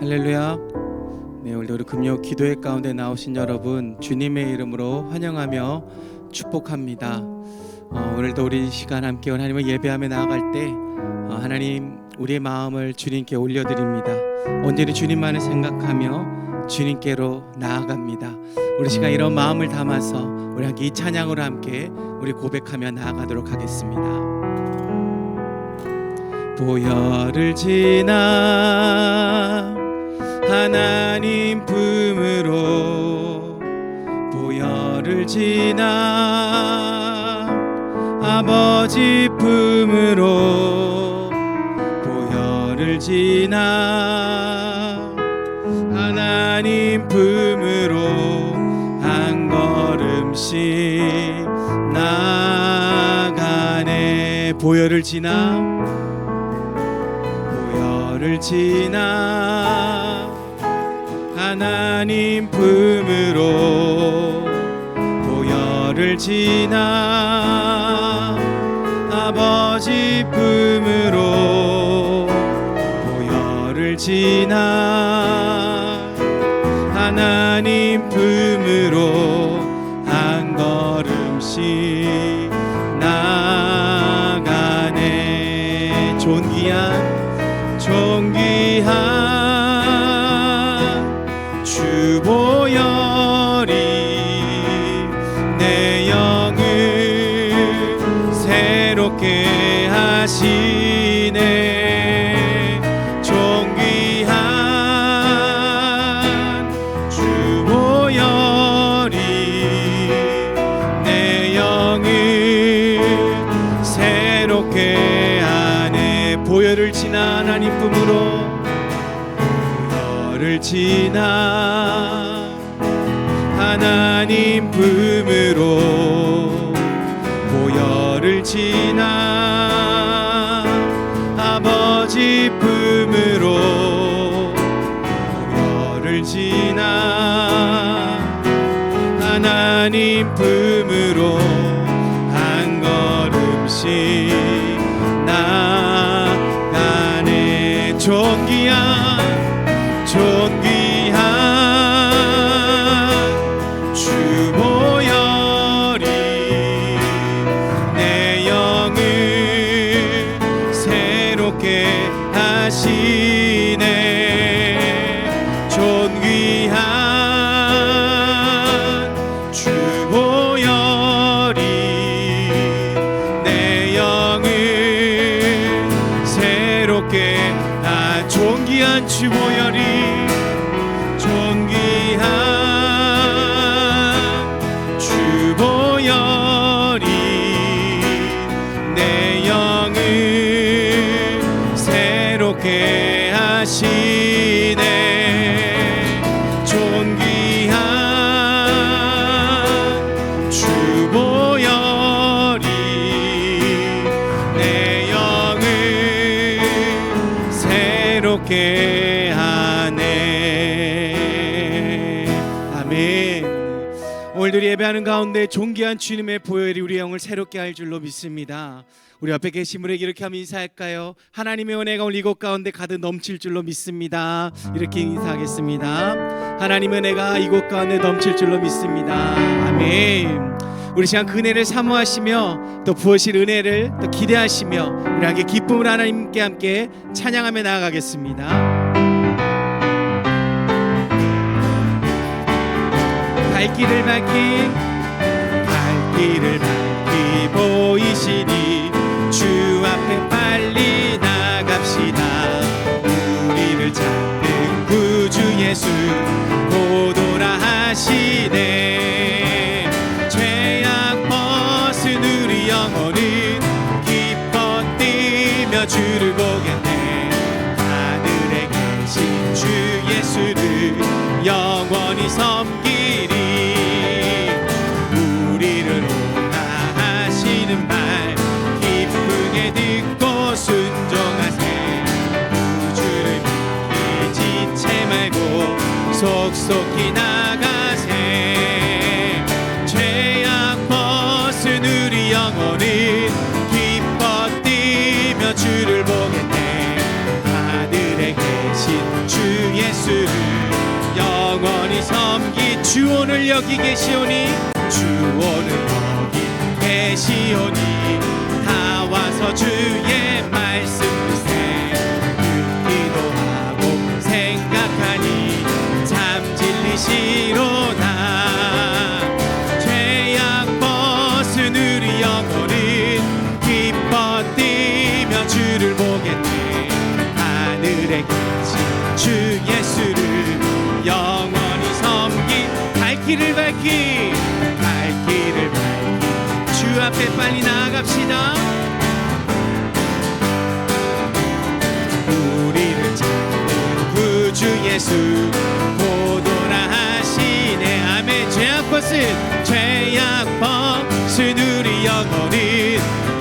할렐루야. 네, 오늘도 우리 금요 기도회 가운데 나오신 여러분 주님의 이름으로 환영하며 축복합니다. 오늘도 우리 시간 함께 하나님을 예배하며 나아갈 때 하나님 우리의 마음을 주님께 올려드립니다. 온전히 주님만을 생각하며 주님께로 나아갑니다. 우리 시간 이런 마음을 담아서 우리 함께 이 찬양으로 함께 우리 고백하며 나아가도록 하겠습니다. 보혈을 지나 하나님 품으로, 보혈을 지나 아버지 품으로, 보혈을 지나 하나님 품으로 한 걸음씩 나가네. 보혈을 지나, 보혈을 지나 하나님 품으로, 보혈을 지나 아버지 품으로, 보혈을 지나 하나님 품으로 한 걸음씩 나가네. 존귀한 주보혈이 내 영을 새롭게 하시네. 존귀한 주보혈이 내 영을 새롭게 하네. 보혈을 지나 하나님 품으로, 보혈을 지나 하나님 품으로, 보혈을 지나 아버지 품으로, 보혈을 지나 하나님 품으로 한 걸음씩 나가네. 존귀한 주보혈이 내 영을 새롭게 하시네. 존귀한 주보혈이 내 영을 새롭게 존귀한 주보혈이, 존귀한 주보혈이 내 영을 새롭게 하시네. 존귀한 주보혈이 내 영을 새롭게 하네. 아멘. 오늘도 예배하는 가운데 존귀한 주님의 보혈이 우리 영을 새롭게 할 줄로 믿습니다. 우리 앞에 계신 분에게 이렇게 하면 인사할까요? 하나님의 은혜가 오늘 이곳 가운데 가득 넘칠 줄로 믿습니다. 이렇게 인사하겠습니다. 하나님의 은혜가 이곳 가운데 넘칠 줄로 믿습니다. 아멘. 우리 시간 그 은혜를 사모하시며 또 부으실 은혜를 또 기대하시며 우리 함께 기쁨을 하나님께 함께 찬양하며 나아가겠습니다. 발길을 밝히 보이시니 주 앞에 빨리 나갑시다. 우리를 찾는 구주 예수 오도라 하시네. 죄악 벗은 우리 영혼은 기뻐 뛰며 주를 보겠네. 하늘에 계신 주 예수를 영원히 섬기리. 우리를 오라 하시는 말 기쁘게 듣고 순종하세. 주를 믿기 지체 말고 속속히 나가세. 죄악 벗은 우리 영혼은 기뻐 뛰며 주를 보겠네. 하늘에 계신 주 예수 주 오늘 여기 계시오니 주 오늘 여기 계시오니 다 와서 주의 말씀 듣세 듣기도 하고 생각하니 참 진리시로다 죄악 벗은 우리 영혼은 기뻐 뛰며 주를 보겠네 하늘에 계신 주 예수를 영원히 섬기 갈 길을 밝히 주 앞에 빨리 나아갑시다. 우리를 찾는 구주 예수 보도라 하시네 아멘 죄악 벗은 우리 영혼은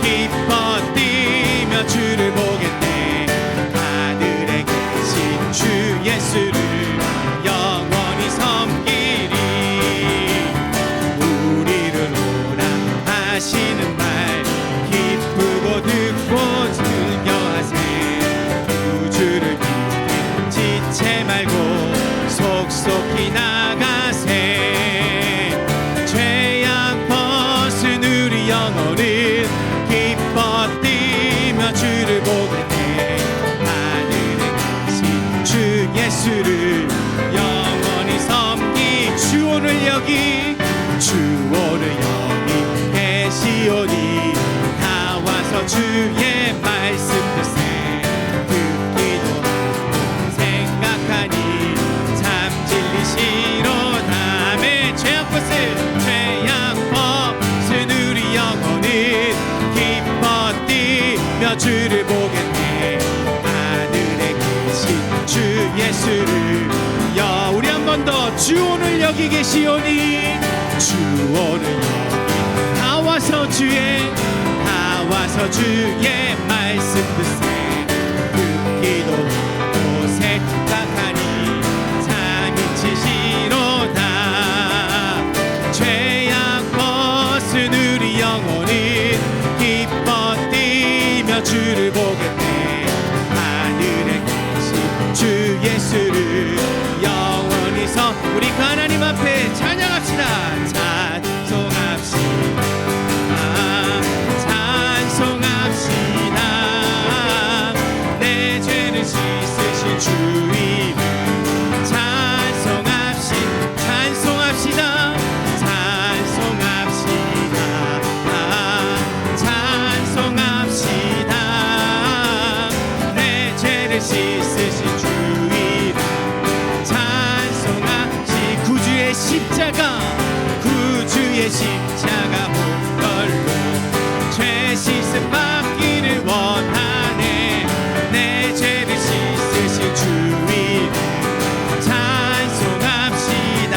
기뻐 뛰며 주를 보겠네 하늘에 계신 주 예수를 영원히 섬기리 우리를 오라 하시는 말 기쁘고 듣고 즐겨하세 구주를 믿게 지체 말고 속속히 나가세 죄악 벗은 우리 영혼은 기뻐 뛰며 주를 보겠네 하늘에 계신 주 예수를 영원히 섬기 주 오늘 여기 계시오니 다 와서 주의 말씀 듣세 듣기도 하고 생각하니 참 진리시로다 아멘 죄악 벗은 우리 영혼은 기뻐 뛰며 주를 보겠네 하늘에 계신 주 예수를 우리 한 번 더 주 오늘 여기 계시오니 주 오늘 여기 다 와서 주의 말씀 듣세 듣기도 하고 생각하니 참 이치시로다 죄악 벗은 우리 영혼은 기뻐 뛰며 주를 보겠네 하늘에 계신 주 예수를 영원히서 우리 그 하나님 앞에 찬양합시다 찬송합시다 내 죄를 씻으신 주 이름 찬송합시다 내 죄를 씻으신 주 이름 찬송합시 구주의 십자가 온 걸로 죄 씻음 받기를 원하네 내 죄를 씻으신 주 이름 찬송합시다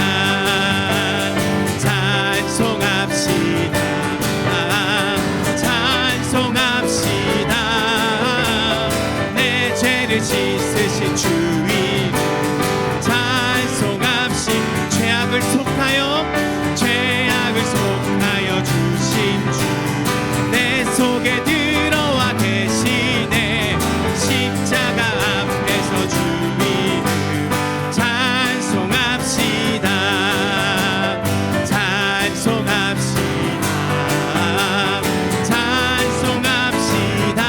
내 죄를 씻으신 주 이름 찬송합시 죄악을 속하여 주신 주 내 속에 들어와 계시네 십자가 앞에서 주 이름 찬송합시다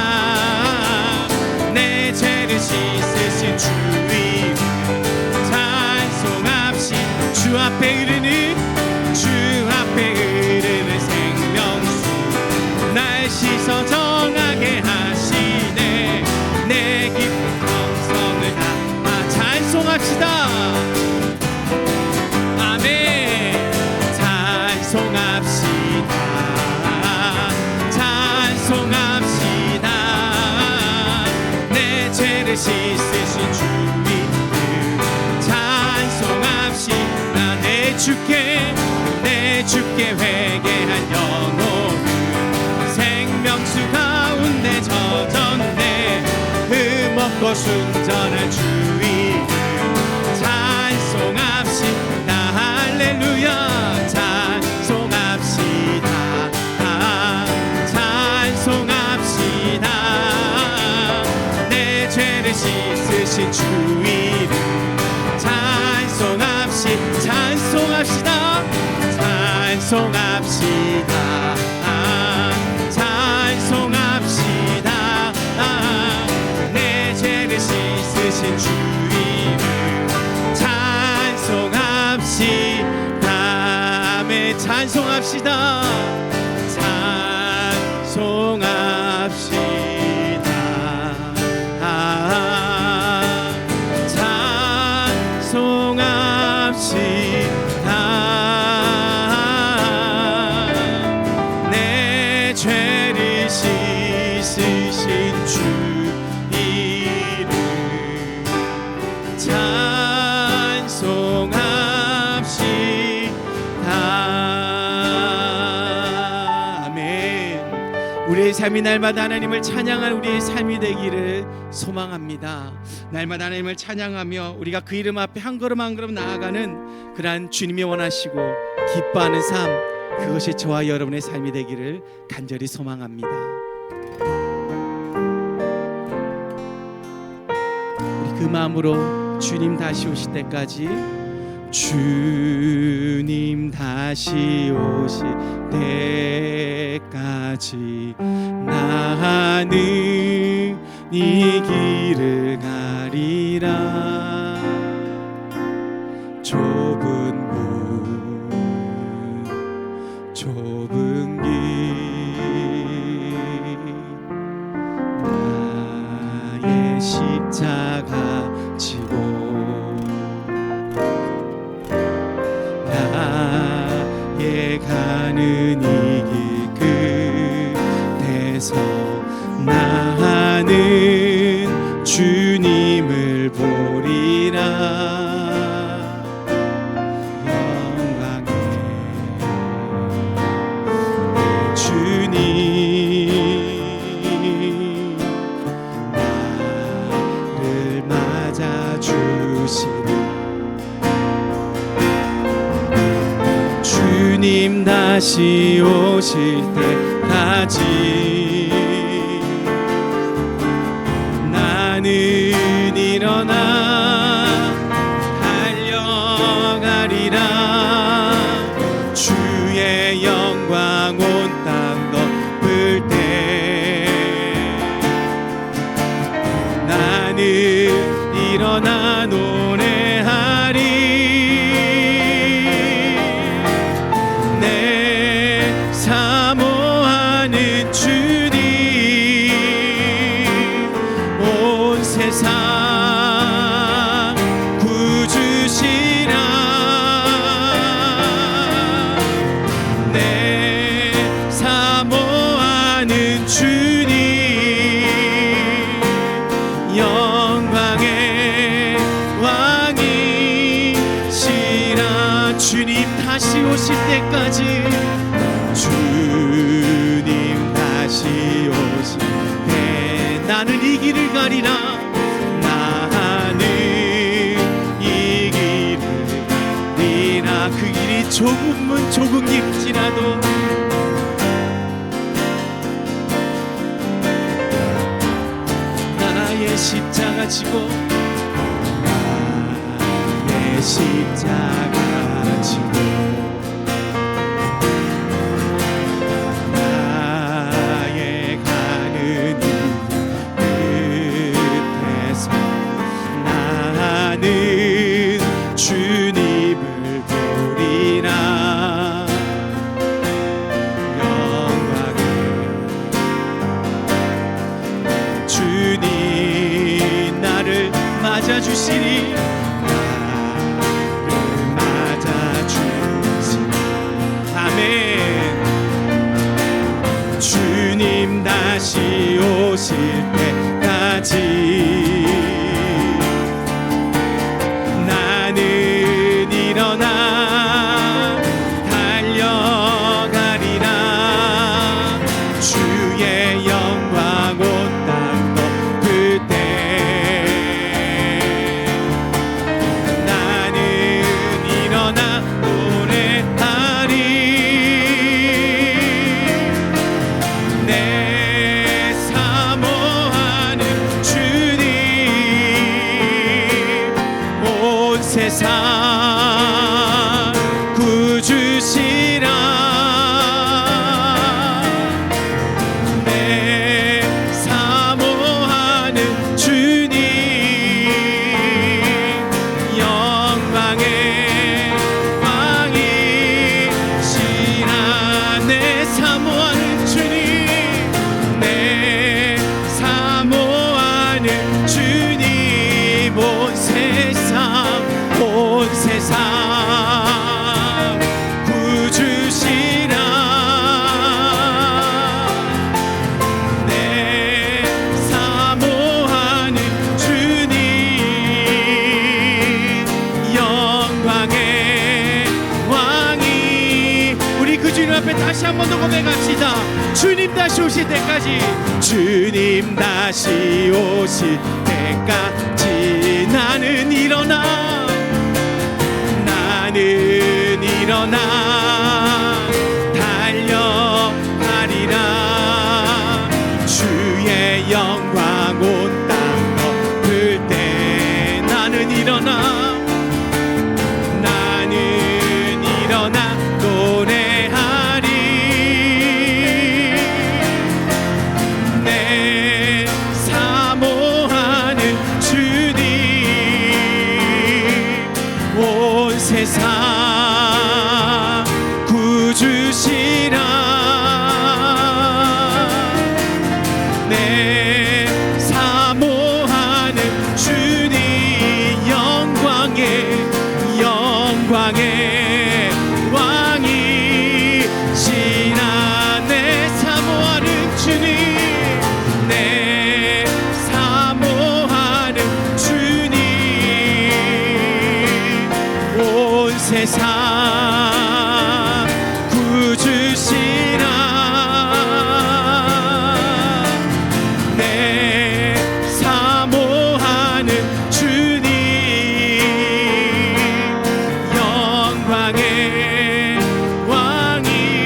내 죄를 씻으신 주 이름 찬송합시 주 앞에 흐르는 생명수 날 씻어 정하게 하시네 내 깊은 정성을 다 찬송합시다 아멘 찬송합시다 내 죄를 씻으신 주 이름 찬송합시다 내 주께 회개한 영혼은 생명수 가운데 젖었네 흠없고 순전한 주 이름 찬송합시다 할렐루야 찬송합시다 내 죄를 씻으신 주 이름 찬송합시다 찬송합시다. 내 죄를 씻으신 주 이름 찬송합시다. 아멘. 찬송합시다. 내 죄를 씻으신 주 이름 찬송합시다. 아멘. 우리의 삶이 날마다 하나님을 찬양할 우리의 삶이 되기를 소망합니다. 날마다 하나님을 찬양하며 우리가 그 이름 앞에 한 걸음 한 걸음 나아가는 그러한 주님이 원하시고 기뻐하는 삶, 그것이 저와 여러분의 삶이 되기를 간절히 소망합니다. 우리 그 마음으로 주님 다시 오실 때까지, 주님 다시 오실 때까지 나는 이 길을 가리라. 좁은 길 나의 십자가 지고 나의 가는 이 길 끝에서 나는 주님을 보리라. 주님 다시 오실 때까지 나는 일어나 달려가리라. 주의 영광 온 땅 덮을 때 나는 일어나 노래하리. 사모하는 주님 온 세상 구주시라. 내 사모하는 주님 영광의 왕이시라. 주님 다시 오실 때까지, 주님 다시 오실 때 나는 이 길을 가리라. 나는 이 길을 가리라. 그 길이 조금 깊지라도 나의 십자가 지고 나의 십자가 지고 주님을 보리라. 영광의 주님 나를 맞아주시리. 나를 맞아주시리. 아멘. 주님 다시 오실 때까지 일어나 달려가리라. 주의 영광 온 땅 덮을 때 나는 일어나 노래하리. 내 사모하는 주님 온 세상 구주시라. 다시 한 번 더 고백합시다. 주님 다시 오실 때까지, 주님 다시 오실 때까지 나는 일어나, 나는 일어나 달려가리라. 주의 영광 온 땅 덮을 때 나는 일어나, 나는 일어나 노래하리. 내 사모하는 주님, 온 세상 구주시라. 내 사모하는 주님, 영광의 왕이시라. 내 사모하는 주님, 내 사모하는 주님, 온 세상 구주시라. 내 사모하는 주님, 영광의 왕이시라.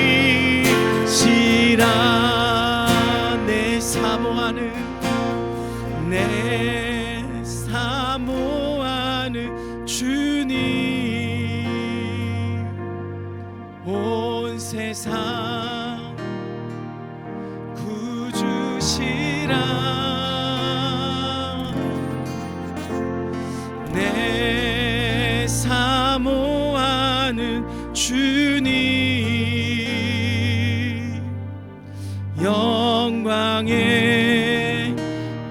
내 사모하는, 내 사모하는 주님, 온 세상 구주시라. 내 사모하는 주님, 영광의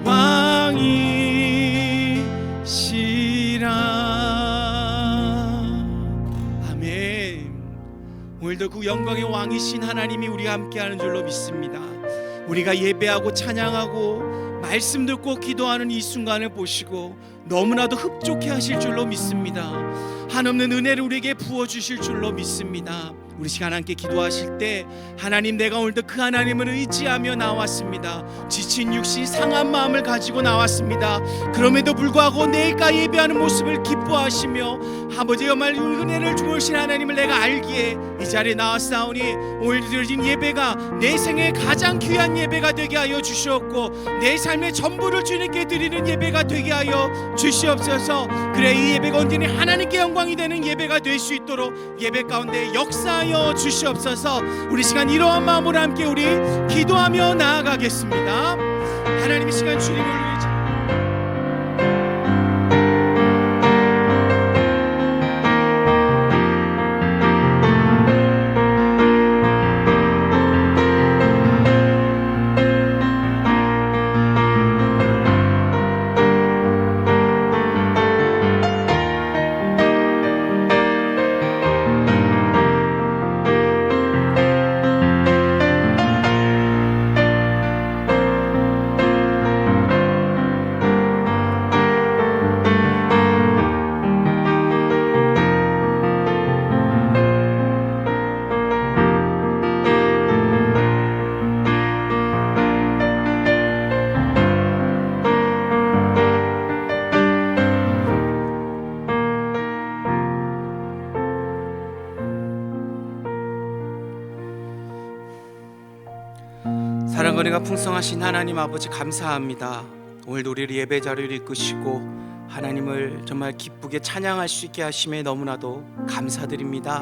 왕이시라. 아멘. 오늘도 그 영광의 왕이신 하나님이 우리와 함께하는 줄로 믿습니다. 우리가 예배하고 찬양하고 말씀 듣고 기도하는 이 순간을 보시고 너무나도 흡족해 하실 줄로 믿습니다. 한없는 은혜를 우리에게 부어주실 줄로 믿습니다. 우리 시간 함께 기도하실 때, 하나님, 내가 오늘도 그 하나님을 의지하며 나왔습니다. 지친 육신 상한 마음을 가지고 나왔습니다. 그럼에도 불구하고 내일까 예배하는 모습을 기뻐하시며 아버지 정말 은혜를 주신 하나님을 내가 알기에 이 자리에 나왔사오니 오늘 드려진 예배가 내 생애 가장 귀한 예배가 되게 하여 주시옵고 내 삶의 전부를 주님께 드리는 예배가 되게 하여 주시옵소서. 그래 이 예배가 언제나 하나님께 영광이 되는 예배가 될 수 있도록 예배 가운데 역사하여 주시옵소서. 우리 시간 이러한 마음으로 함께 우리 기도하며 나아가겠습니다. 하나님, 이 시간 주님을 위해 사랑거리가 풍성하신 하나님 아버지, 감사합니다. 오늘도 우리를 예배 자리를 이끄시고 하나님을 정말 기쁘게 찬양할 수 있게 하심에 너무나도 감사드립니다.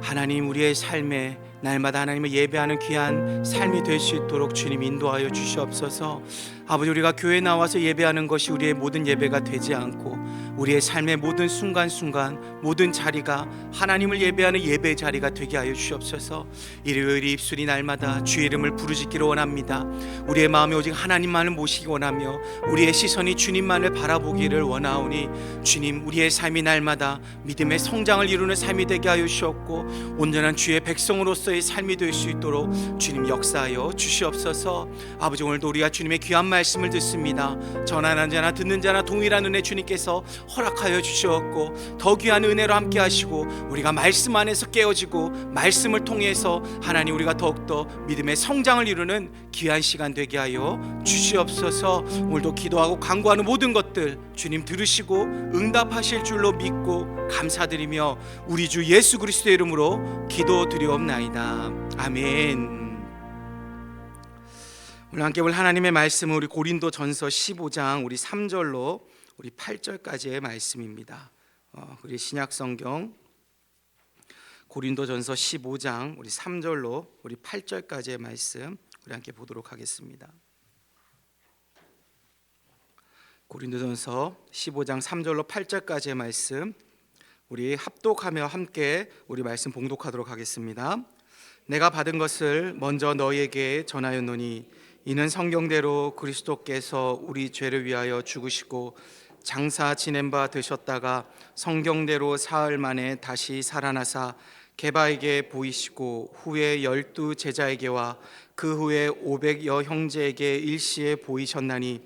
하나님, 우리의 삶에 날마다 하나님을 예배하는 귀한 삶이 될 수 있도록 주님 인도하여 주시옵소서. 아버지, 우리가 교회에 나와서 예배하는 것이 우리의 모든 예배가 되지 않고 우리의 삶의 모든 순간순간 모든 자리가 하나님을 예배하는 예배의 자리가 되게 하여 주시옵소서. 일요일 입술이 날마다 주의 이름을 부르짖기를 원합니다. 우리의 마음이 오직 하나님만을 모시기 원하며 우리의 시선이 주님만을 바라보기를 원하오니 주님, 우리의 삶이 날마다 믿음의 성장을 이루는 삶이 되게 하여 주시옵고 온전한 주의 백성으로서의 삶이 될 수 있도록 주님 역사하여 주시옵소서. 아버지, 오늘도 우리가 주님의 귀한 말씀을 듣습니다. 전하는 자나 듣는 자나 동일한 은혜 주님께서 허락하여 주셨고 더 귀한 은혜로 함께 하시고 우리가 말씀 안에서 깨어지고 말씀을 통해서 하나님 우리가 더욱더 믿음의 성장을 이루는 귀한 시간 되게 하여 주시옵소서. 오늘도 기도하고 간구하는 모든 것들 주님 들으시고 응답하실 줄로 믿고 감사드리며 우리 주 예수 그리스도의 이름으로 기도드리옵나이다. 아멘. 오늘 함께 볼 하나님의 말씀은 우리 고린도전서 15장 우리 3절로 우리 8절까지의 말씀입니다. 우리 신약성경 고린도전서 15장 우리 3절로 우리 8절까지의 말씀 우리 함께 보도록 하겠습니다. 고린도전서 15장 3절로 8절까지의 말씀 우리 합독하며 함께 우리 말씀 봉독하도록 하겠습니다. 내가 받은 것을 먼저 너희에게 전하였노니 이는 성경대로 그리스도께서 우리 죄를 위하여 죽으시고 장사 지낸 바 되셨다가 성경대로 사흘 만에 다시 살아나사 게바에게 보이시고 후에 12 제자에게와 그 후에 500여 형제에게 일시에 보이셨나니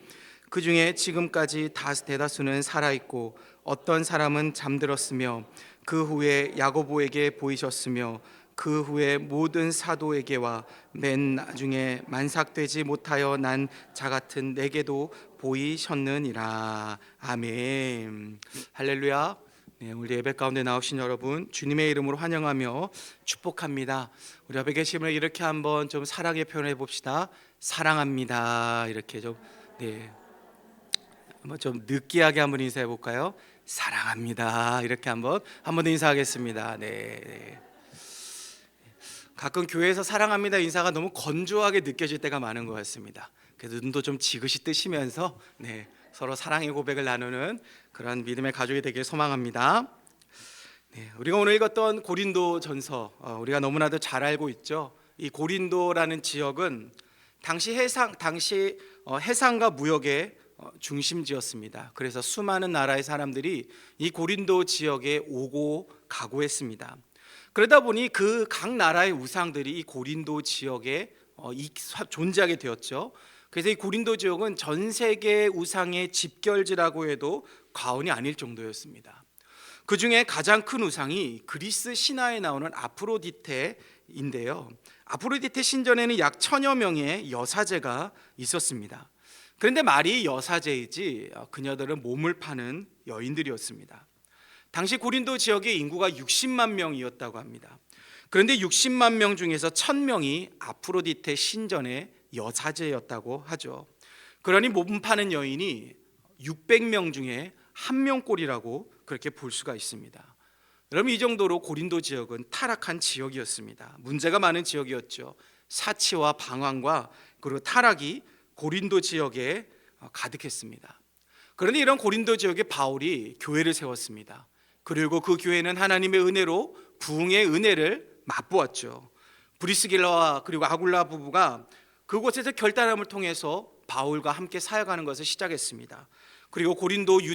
그 중에 지금까지 대다수는 살아있고 어떤 사람은 잠들었으며 그 후에 야고보에게 보이셨으며 그 후에 모든 사도에게와 맨 나중에 만삭되지 못하여 난 자 같은 내게도 보이셨느니라. 아멘. 할렐루야. 네, 우리 예배 가운데 나오신 여러분 주님의 이름으로 환영하며 축복합니다. 우리 앞에 계신 분을 이렇게 한번 좀 사랑의 표현해 봅시다. 사랑합니다. 이렇게 좀 한번 좀 느끼하게 한번 인사해 볼까요? 사랑합니다. 이렇게 한번 더 인사하겠습니다. 네. 가끔 교회에서 사랑합니다 인사가 너무 건조하게 느껴질 때가 많은 것 같습니다. 그래서 눈도 좀 지그시 뜨시면서 서로 사랑의 고백을 나누는 그런 믿음의 가족이 되길 소망합니다. 우리가 오늘 읽었던 고린도전서 우리가 너무나도 잘 알고 있죠. 이 고린도라는 지역은 당시 해상과 무역의 중심지였습니다. 그래서 수많은 나라의 사람들이 이 고린도 지역에 오고 가고 했습니다. 그러다 보니 그 각 나라의 우상들이 이 고린도 지역에 존재하게 되었죠. 그래서 이 고린도 지역은 전 세계 우상의 집결지라고 해도 과언이 아닐 정도였습니다. 그 중에 가장 큰 우상이 그리스 신화에 나오는 아프로디테인데요. 아프로디테 신전에는 약 1000여 명의 여사제가 있었습니다. 그런데 말이 여사제이지 그녀들은 몸을 파는 여인들이었습니다. 당시 고린도 지역의 인구가 60만 명이었다고 합니다. 그런데 60만 명 중에서 1000명이 아프로디테 신전의 여사제였다고 하죠. 그러니 몸 파는 여인이 600명 중에 1명꼴이라고 그렇게 볼 수가 있습니다. 여러분 이 정도로 고린도 지역은 타락한 지역이었습니다. 문제가 많은 지역이었죠. 사치와 방황과 그리고 타락이 고린도 지역에 가득했습니다. 그런데 이런 고린도 지역에 바울이 교회를 세웠습니다. 그리고 그 교회는 하나님의 은혜로 부흥의 은혜를 맛보았죠. 브리스길라와 그리고 아굴라 부부가 그곳에서 결단함을 통해서 바울과 함께 사역하는 것을 시작했습니다. 그리고 고린도의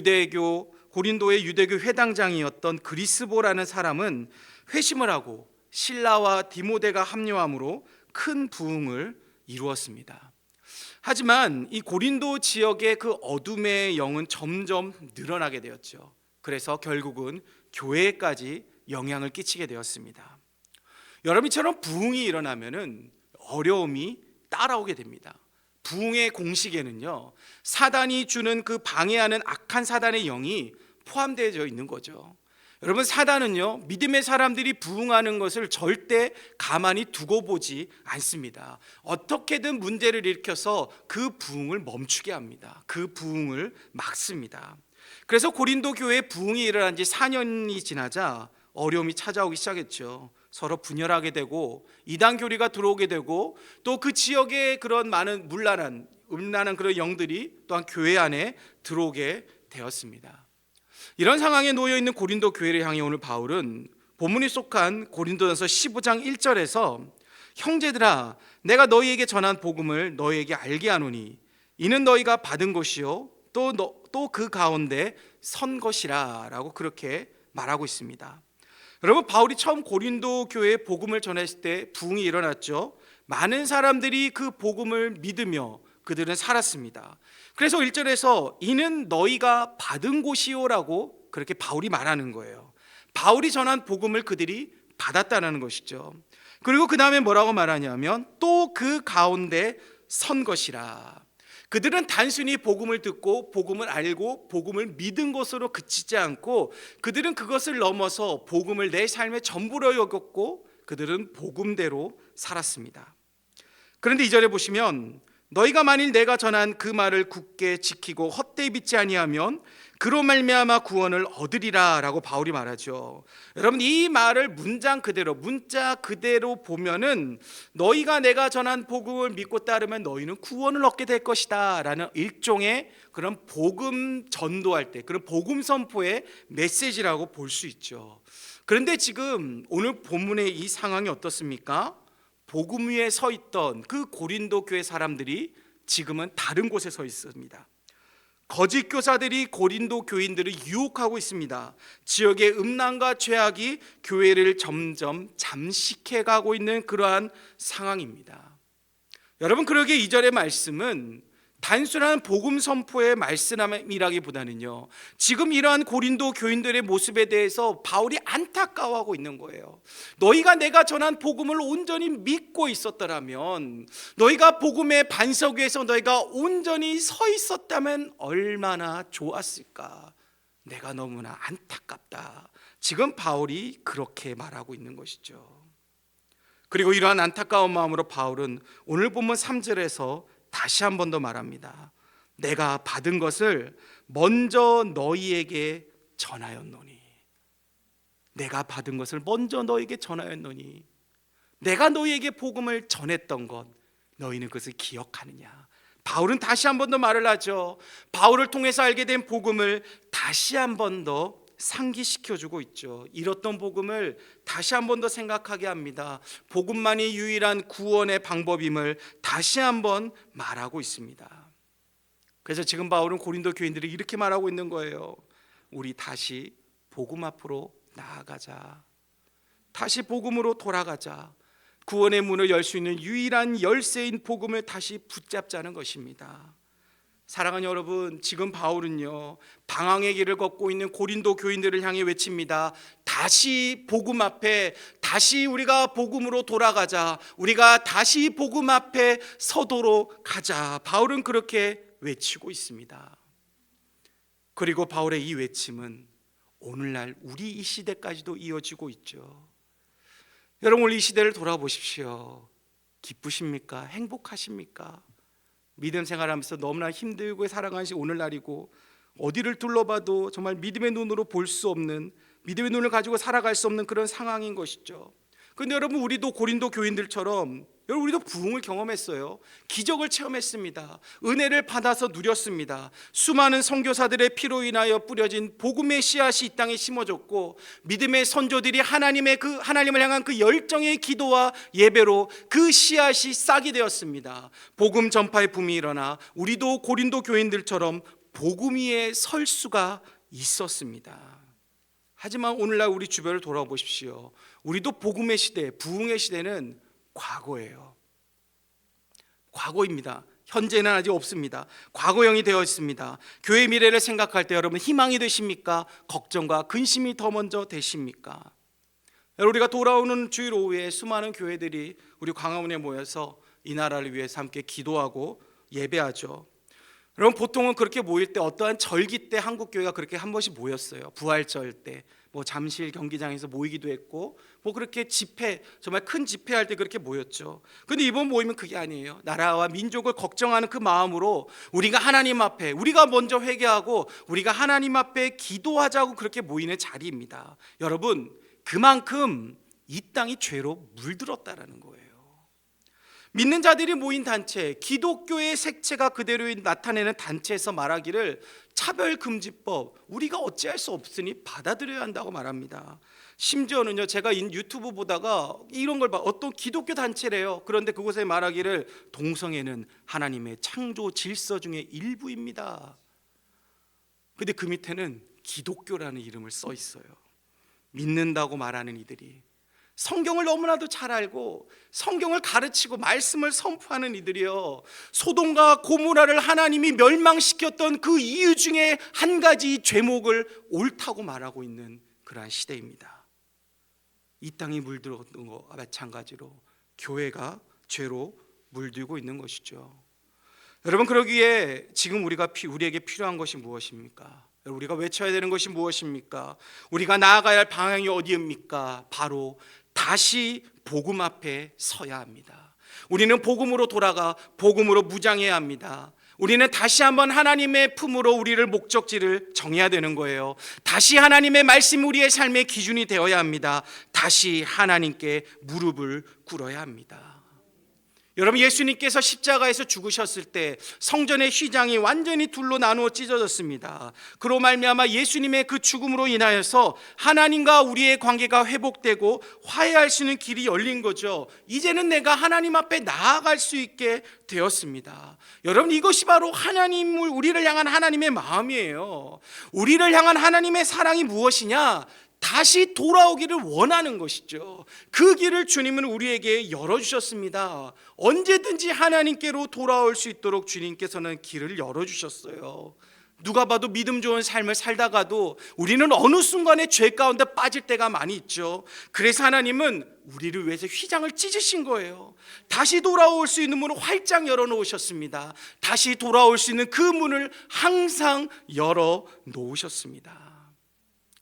유대교 회당장이었던 그리스보라는 사람은 회심을 하고 실라와 디모데가 합류함으로 큰 부흥을 이루었습니다. 하지만 이 고린도 지역의 그 어둠의 영은 점점 늘어나게 되었죠. 그래서 결국은 교회까지 영향을 끼치게 되었습니다. 여러분처럼 부흥이 일어나면은 어려움이 따라오게 됩니다. 부흥의 공식에는요, 사단이 주는 그 방해하는 악한 사단의 영이 포함되어 있는 거죠. 여러분 사단은요, 믿음의 사람들이 부흥하는 것을 절대 가만히 두고 보지 않습니다. 어떻게든 문제를 일으켜서 그 부흥을 멈추게 합니다. 그 부흥을 막습니다. 그래서 고린도 교회에 부흥이 일어난 지 4년이 지나자 어려움이 찾아오기 시작했죠. 서로 분열하게 되고 이단 교리가 들어오게 되고 또 그 지역에 그런 많은 음란한 그런 영들이 또한 교회 안에 들어오게 되었습니다. 이런 상황에 놓여 있는 고린도 교회를 향해 오늘 바울은 본문이 속한 고린도전서 15장 1절에서 형제들아 내가 너희에게 전한 복음을 너희에게 알게 하노니 이는 너희가 받은 것이요 또 그 가운데 선 것이라 라고 그렇게 말하고 있습니다. 여러분 바울이 처음 고린도 교회에 복음을 전했을 때 부흥이 일어났죠. 많은 사람들이 그 복음을 믿으며 그들은 살았습니다. 그래서 1절에서 이는 너희가 받은 곳이요라고 그렇게 바울이 말하는 거예요. 바울이 전한 복음을 그들이 받았다는 것이죠. 그리고 그 다음에 뭐라고 말하냐면 또 그 가운데 선 것이라. 그들은 단순히 복음을 듣고 복음을 알고 복음을 믿은 것으로 그치지 않고 그들은 그것을 넘어서 복음을 내 삶의 전부로 여겼고 그들은 복음대로 살았습니다. 그런데 2절에 보시면 너희가 만일 내가 전한 그 말을 굳게 지키고 헛되이 믿지 아니하면 그로 말미암아 구원을 얻으리라 라고 바울이 말하죠. 여러분, 이 말을 문장 그대로 문자 그대로 보면은 너희가 내가 전한 복음을 믿고 따르면 너희는 구원을 얻게 될 것이다 라는 일종의 그런 복음 전도할 때 그런 복음 선포의 메시지라고 볼 수 있죠. 그런데 지금 오늘 본문의 이 상황이 어떻습니까? 복음 위에 서 있던 그 고린도 교회 사람들이 지금은 다른 곳에 서 있습니다. 거짓 교사들이 고린도 교인들을 유혹하고 있습니다. 지역의 음란과 죄악이 교회를 점점 잠식해 가고 있는 그러한 상황입니다. 여러분, 그러기에 2절의 말씀은 단순한 복음 선포의 말씀이라기보다는요, 지금 이러한 고린도 교인들의 모습에 대해서 바울이 안타까워하고 있는 거예요. 너희가 내가 전한 복음을 온전히 믿고 있었더라면, 너희가 복음의 반석 위에서 너희가 온전히 서 있었다면 얼마나 좋았을까. 내가 너무나 안타깝다. 지금 바울이 그렇게 말하고 있는 것이죠. 그리고 이러한 안타까운 마음으로 바울은 오늘 본문 3절에서 다시 한 번 더 말합니다. 내가 받은 것을 먼저 너희에게 전하였노니. 내가 받은 것을 먼저 너희에게 전하였노니. 내가 너희에게 복음을 전했던 것 너희는 그것을 기억하느냐. 바울은 다시 한 번 더 말을 하죠. 바울을 통해서 알게 된 복음을 다시 한 번 더 상기시켜주고 있죠. 잃었던 복음을 다시 한 번 더 생각하게 합니다. 복음만이 유일한 구원의 방법임을 다시 한 번 말하고 있습니다. 그래서 지금 바울은 고린도 교인들이 이렇게 말하고 있는 거예요. 우리 다시 복음 앞으로 나아가자. 다시 복음으로 돌아가자. 구원의 문을 열 수 있는 유일한 열쇠인 복음을 다시 붙잡자는 것입니다. 사랑하는 여러분, 지금 바울은요, 방황의 길을 걷고 있는 고린도 교인들을 향해 외칩니다. 다시 복음 앞에, 다시 우리가 복음으로 돌아가자. 우리가 다시 복음 앞에 서도록 가자. 바울은 그렇게 외치고 있습니다. 그리고 바울의 이 외침은 오늘날 우리 이 시대까지도 이어지고 있죠. 여러분, 오늘 이 시대를 돌아보십시오. 기쁘십니까? 행복하십니까? 믿음 생활하면서 너무나 힘들고 살아가는 오늘날이고, 어디를 둘러봐도 정말 믿음의 눈으로 볼 수 없는, 믿음의 눈을 가지고 살아갈 수 없는 그런 상황인 것이죠. 그런데 여러분, 우리도 고린도 교인들처럼 여러분, 우리도 부흥을 경험했어요. 기적을 체험했습니다. 은혜를 받아서 누렸습니다. 수많은 선교사들의 피로 인하여 뿌려진 복음의 씨앗이 이 땅에 심어졌고, 믿음의 선조들이 하나님을 향한 그 열정의 기도와 예배로 그 씨앗이 싹이 되었습니다. 복음 전파의 붐이 일어나 우리도 고린도 교인들처럼 복음 위에 설 수가 있었습니다. 하지만 오늘날 우리 주변을 돌아보십시오. 우리도 복음의 시대, 부흥의 시대는 과거예요. 과거입니다. 현재는 아직 없습니다. 과거형이 되어 있습니다. 교회 미래를 생각할 때 여러분 희망이 되십니까? 걱정과 근심이 더 먼저 되십니까? 우리가 돌아오는 주일 오후에 수많은 교회들이 우리 광화문에 모여서 이 나라를 위해서 함께 기도하고 예배하죠. 여러분, 보통은 그렇게 모일 때 어떠한 절기 때 한국 교회가 그렇게 한 번씩 모였어요. 부활절 때 잠실 경기장에서 모이기도 했고, 그렇게 집회, 정말 큰 집회할 때 그렇게 모였죠. 근데 이번 모임은 그게 아니에요. 나라와 민족을 걱정하는 그 마음으로 우리가 하나님 앞에, 우리가 먼저 회개하고 우리가 하나님 앞에 기도하자고 그렇게 모이는 자리입니다. 여러분, 그만큼 이 땅이 죄로 물들었다라는 거예요. 믿는 자들이 모인 단체, 기독교의 색채가 그대로 나타내는 단체에서 말하기를 차별금지법, 우리가 어찌할 수 없으니 받아들여야 한다고 말합니다. 심지어는요, 제가 유튜브 보다가 이런 걸 봐, 어떤 기독교 단체래요. 그런데 그곳에 말하기를 동성애는 하나님의 창조 질서 중의 일부입니다. 근데 그 밑에는 기독교라는 이름을 써 있어요. 믿는다고 말하는 이들이 성경을 너무나도 잘 알고 성경을 가르치고 말씀을 선포하는 이들이요, 소돔과 고모라를 하나님이 멸망시켰던 그 이유 중에 한 가지 죄목을 옳다고 말하고 있는 그러한 시대입니다. 이 땅이 물들었던 것과 마찬가지로 교회가 죄로 물들고 있는 것이죠. 여러분, 그러기에 지금 우리에게 필요한 것이 무엇입니까? 우리가 외쳐야 되는 것이 무엇입니까? 우리가 나아가야 할 방향이 어디입니까? 바로 다시 복음 앞에 서야 합니다. 우리는 복음으로 돌아가 복음으로 무장해야 합니다. 우리는 다시 한번 하나님의 품으로 우리를 목적지를 정해야 되는 거예요. 다시 하나님의 말씀이 우리의 삶의 기준이 되어야 합니다. 다시 하나님께 무릎을 꿇어야 합니다. 여러분, 예수님께서 십자가에서 죽으셨을 때 성전의 휘장이 완전히 둘로 나누어 찢어졌습니다. 그로 말미암아 예수님의 그 죽음으로 인하여서 하나님과 우리의 관계가 회복되고 화해할 수 있는 길이 열린 거죠. 이제는 내가 하나님 앞에 나아갈 수 있게 되었습니다. 여러분, 이것이 바로 우리를 향한 하나님의 마음이에요. 우리를 향한 하나님의 사랑이 무엇이냐? 다시 돌아오기를 원하는 것이죠. 그 길을 주님은 우리에게 열어주셨습니다. 언제든지 하나님께로 돌아올 수 있도록 주님께서는 길을 열어주셨어요. 누가 봐도 믿음 좋은 삶을 살다가도 우리는 어느 순간에 죄 가운데 빠질 때가 많이 있죠. 그래서 하나님은 우리를 위해서 휘장을 찢으신 거예요. 다시 돌아올 수 있는 문을 활짝 열어놓으셨습니다. 다시 돌아올 수 있는 그 문을 항상 열어놓으셨습니다.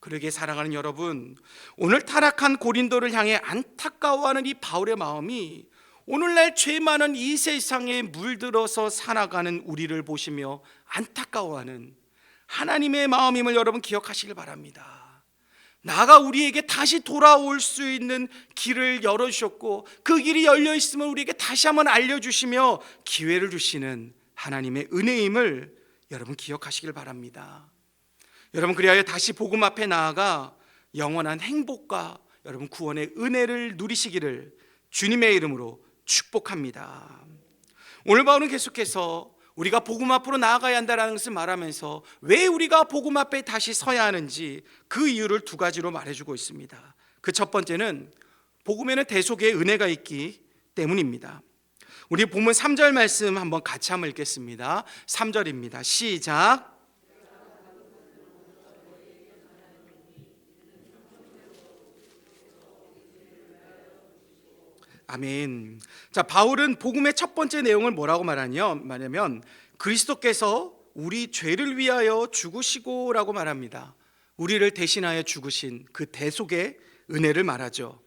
그러기에 사랑하는 여러분, 오늘 타락한 고린도를 향해 안타까워하는 이 바울의 마음이 오늘날 죄 많은 이 세상에 물들어서 살아가는 우리를 보시며 안타까워하는 하나님의 마음임을 여러분 기억하시길 바랍니다. 나가 우리에게 다시 돌아올 수 있는 길을 열어주셨고 그 길이 열려있음을 우리에게 다시 한번 알려주시며 기회를 주시는 하나님의 은혜임을 여러분 기억하시길 바랍니다. 여러분, 그리하여 다시 복음 앞에 나아가 영원한 행복과 여러분 구원의 은혜를 누리시기를 주님의 이름으로 축복합니다. 오늘 바울은 계속해서 우리가 복음 앞으로 나아가야 한다는 것을 말하면서 왜 우리가 복음 앞에 다시 서야 하는지 그 이유를 두 가지로 말해주고 있습니다. 그 첫 번째는 복음에는 대속의 은혜가 있기 때문입니다. 우리 본문 3절 말씀 한번 같이 한번 읽겠습니다. 3절입니다. 시작. 아멘. 자, 바울은 복음의 첫 번째 내용을 뭐라고 말하냐면 그리스도께서 우리 죄를 위하여 죽으시고라고 말합니다. 우리를 대신하여 죽으신 그 대속의 은혜를 말하죠.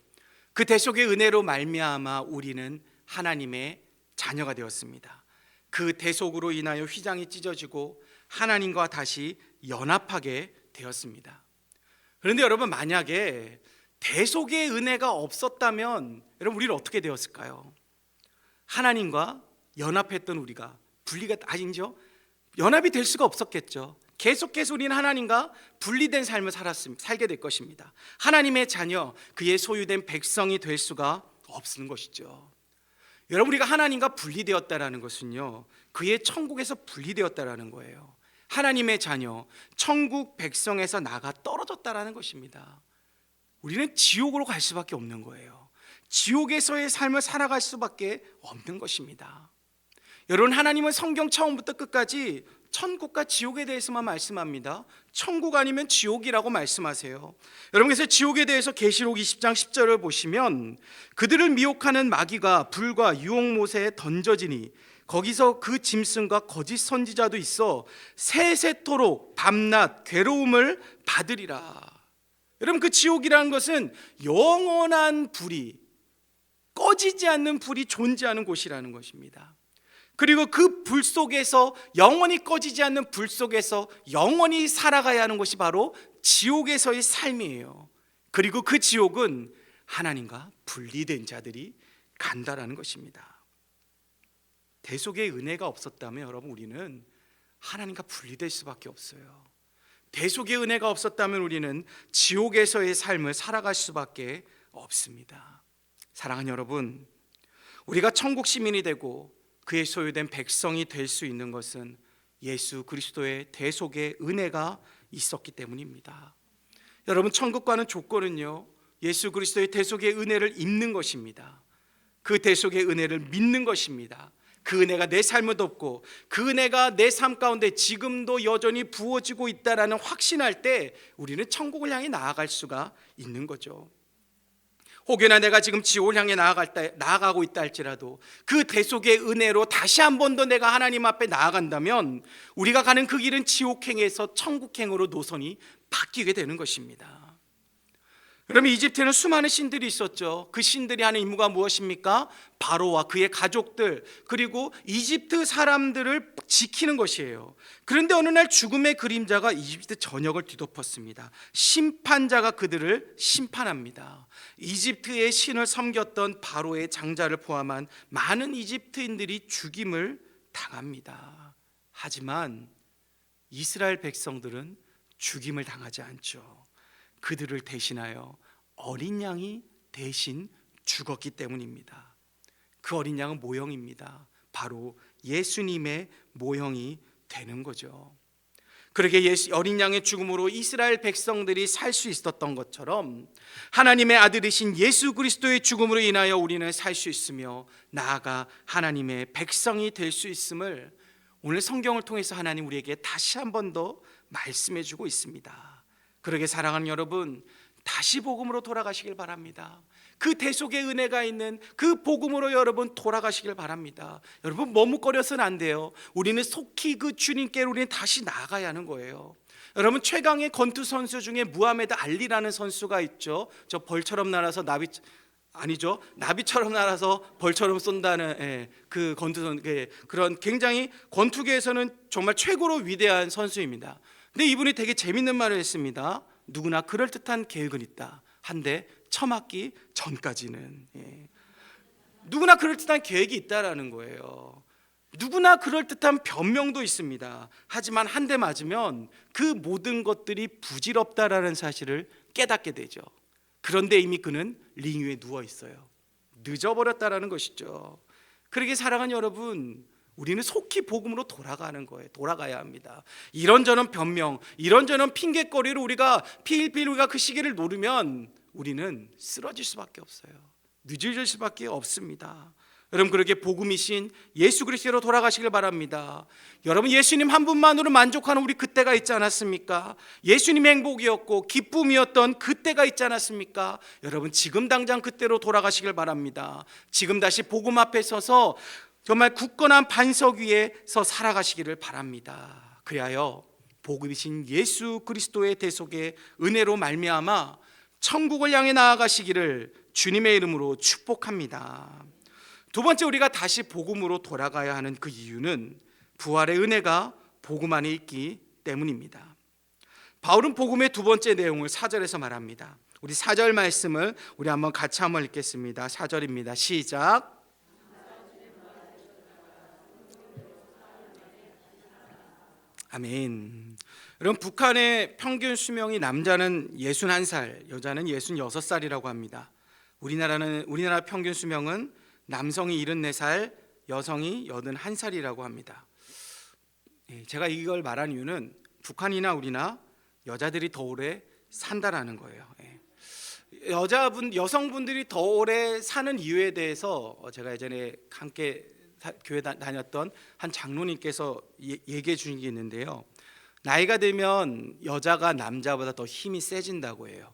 그 대속의 은혜로 말미암아 우리는 하나님의 자녀가 되었습니다. 그 대속으로 인하여 휘장이 찢어지고 하나님과 다시 연합하게 되었습니다. 그런데 여러분, 만약에 대속의 은혜가 없었다면 여러분 우리는 어떻게 되었을까요? 하나님과 연합했던 우리가 분리가 아니죠. 연합이 될 수가 없었겠죠. 계속해서 우리는 하나님과 분리된 삶을 살게 될 것입니다. 하나님의 자녀, 그의 소유된 백성이 될 수가 없는 것이죠. 여러분, 우리가 하나님과 분리되었다라는 것은요, 그의 천국에서 분리되었다라는 거예요. 하나님의 자녀, 천국 백성에서 나가 떨어졌다라는 것입니다. 우리는 지옥으로 갈 수밖에 없는 거예요. 지옥에서의 삶을 살아갈 수밖에 없는 것입니다. 여러분, 하나님은 성경 처음부터 끝까지 천국과 지옥에 대해서만 말씀합니다. 천국 아니면 지옥이라고 말씀하세요. 여러분, 그래서 지옥에 대해서 계시록 20장 10절을 보시면 그들을 미혹하는 마귀가 불과 유혹못에 던져지니 거기서 그 짐승과 거짓 선지자도 있어 세세토록 밤낮 괴로움을 받으리라. 여러분, 그 지옥이라는 것은 영원한 불이, 꺼지지 않는 불이 존재하는 곳이라는 것입니다. 그리고 그 불 속에서, 영원히 꺼지지 않는 불 속에서 영원히 살아가야 하는 것이 바로 지옥에서의 삶이에요. 그리고 그 지옥은 하나님과 분리된 자들이 간다라는 것입니다. 대속의 은혜가 없었다면 여러분 우리는 하나님과 분리될 수밖에 없어요. 대속의 은혜가 없었다면 우리는 지옥에서의 삶을 살아갈 수밖에 없습니다. 사랑하는 여러분, 우리가 천국 시민이 되고 그의 소유된 백성이 될 수 있는 것은 예수 그리스도의 대속의 은혜가 있었기 때문입니다. 여러분, 천국과는 조건은요, 예수 그리스도의 대속의 은혜를 입는 것입니다. 그 대속의 은혜를 믿는 것입니다. 그 은혜가 내 삶을 덮고 그 은혜가 내 삶 가운데 지금도 여전히 부어지고 있다라는 확신할 때 우리는 천국을 향해 나아갈 수가 있는 거죠. 혹여나 내가 지금 지옥을 향해 나아가고 있다 할지라도 그 대속의 은혜로 다시 한 번 더 내가 하나님 앞에 나아간다면 우리가 가는 그 길은 지옥행에서 천국행으로 노선이 바뀌게 되는 것입니다. 그러면 이집트에는 수많은 신들이 있었죠. 그 신들이 하는 임무가 무엇입니까? 바로와 그의 가족들 그리고 이집트 사람들을 지키는 것이에요. 그런데 어느 날 죽음의 그림자가 이집트 전역을 뒤덮었습니다. 심판자가 그들을 심판합니다. 이집트의 신을 섬겼던 바로의 장자를 포함한 많은 이집트인들이 죽임을 당합니다. 하지만 이스라엘 백성들은 죽임을 당하지 않죠. 그들을 대신하여 어린 양이 대신 죽었기 때문입니다. 그 어린 양은 모형입니다. 바로 예수님의 모형이 되는 거죠. 그렇게 어린 양의 죽음으로 이스라엘 백성들이 살 수 있었던 것처럼 하나님의 아들이신 예수 그리스도의 죽음으로 인하여 우리는 살 수 있으며 나아가 하나님의 백성이 될 수 있음을 오늘 성경을 통해서 하나님 우리에게 다시 한 번 더 말씀해 주고 있습니다. 그러게 사랑하는 여러분, 다시 복음으로 돌아가시길 바랍니다. 그 대속의 은혜가 있는 그 복음으로 여러분 돌아가시길 바랍니다. 여러분 머뭇거려서는 안 돼요. 우리는 속히 그 주님께로 우리는 다시 나아가야 하는 거예요. 여러분 최강의 권투 선수 중에 무하메드 알리라는 선수가 있죠. 저 벌처럼 날아서 나비처럼 날아서 벌처럼 쏜다는 그 권투 선수, 그런 굉장히 권투계에서는 정말 최고로 위대한 선수입니다. 근데 이분이 되게 재밌는 말을 했습니다. 누구나 그럴듯한 계획은 있다. 한데 처맞기 전까지는. 누구나 그럴듯한 계획이 있다라는 거예요. 누구나 그럴듯한 변명도 있습니다. 하지만 한 대 맞으면 그 모든 것들이 부질없다라는 사실을 깨닫게 되죠. 그런데 이미 그는 링 위에 누워 있어요. 늦어버렸다라는 것이죠. 그러게 사랑하는 여러분, 우리는 속히 복음으로 돌아가는 거예요. 돌아가야 합니다. 이런저런 변명, 이런저런 핑계거리로 우리가 필필 우리가 그 시기를 노리면 우리는 쓰러질 수밖에 없어요. 늦어질 수밖에 없습니다. 여러분 그렇게 복음이신 예수 그리스도로 돌아가시길 바랍니다. 여러분 예수님 한 분만으로 만족하는 우리 그때가 있지 않았습니까? 예수님의 행복이었고 기쁨이었던 그때가 있지 않았습니까? 여러분 지금 당장 그때로 돌아가시길 바랍니다. 지금 다시 복음 앞에 서서 정말 굳건한 반석 위에서 살아가시기를 바랍니다. 그리하여 복음이신 예수 그리스도의 대속의 은혜로 말미암아 천국을 향해 나아가시기를 주님의 이름으로 축복합니다. 두 번째, 우리가 다시 복음으로 돌아가야 하는 그 이유는 부활의 은혜가 복음 안에 있기 때문입니다. 바울은 복음의 두 번째 내용을 4절에서 말합니다. 우리 4절 말씀을 우리 한번 같이 한번 읽겠습니다. 4절입니다. 시작. 아멘. 여러분 북한의 평균 수명이 남자는 61살, 여자는 66살이라고 합니다. 우리나라 평균 수명은 남성이 74살, 여성이 81살이라고 합니다. 제가 이걸 말한 이유는 북한이나 우리나 여자들이 더 오래 산다라는 거예요. 여성분들이 더 오래 사는 이유에 대해서 제가 예전에 함께 교회 다녔던 한 장로님께서 얘기해 주신 게 있는데요. 나이가 들면 여자가 남자보다 더 힘이 세진다고 해요.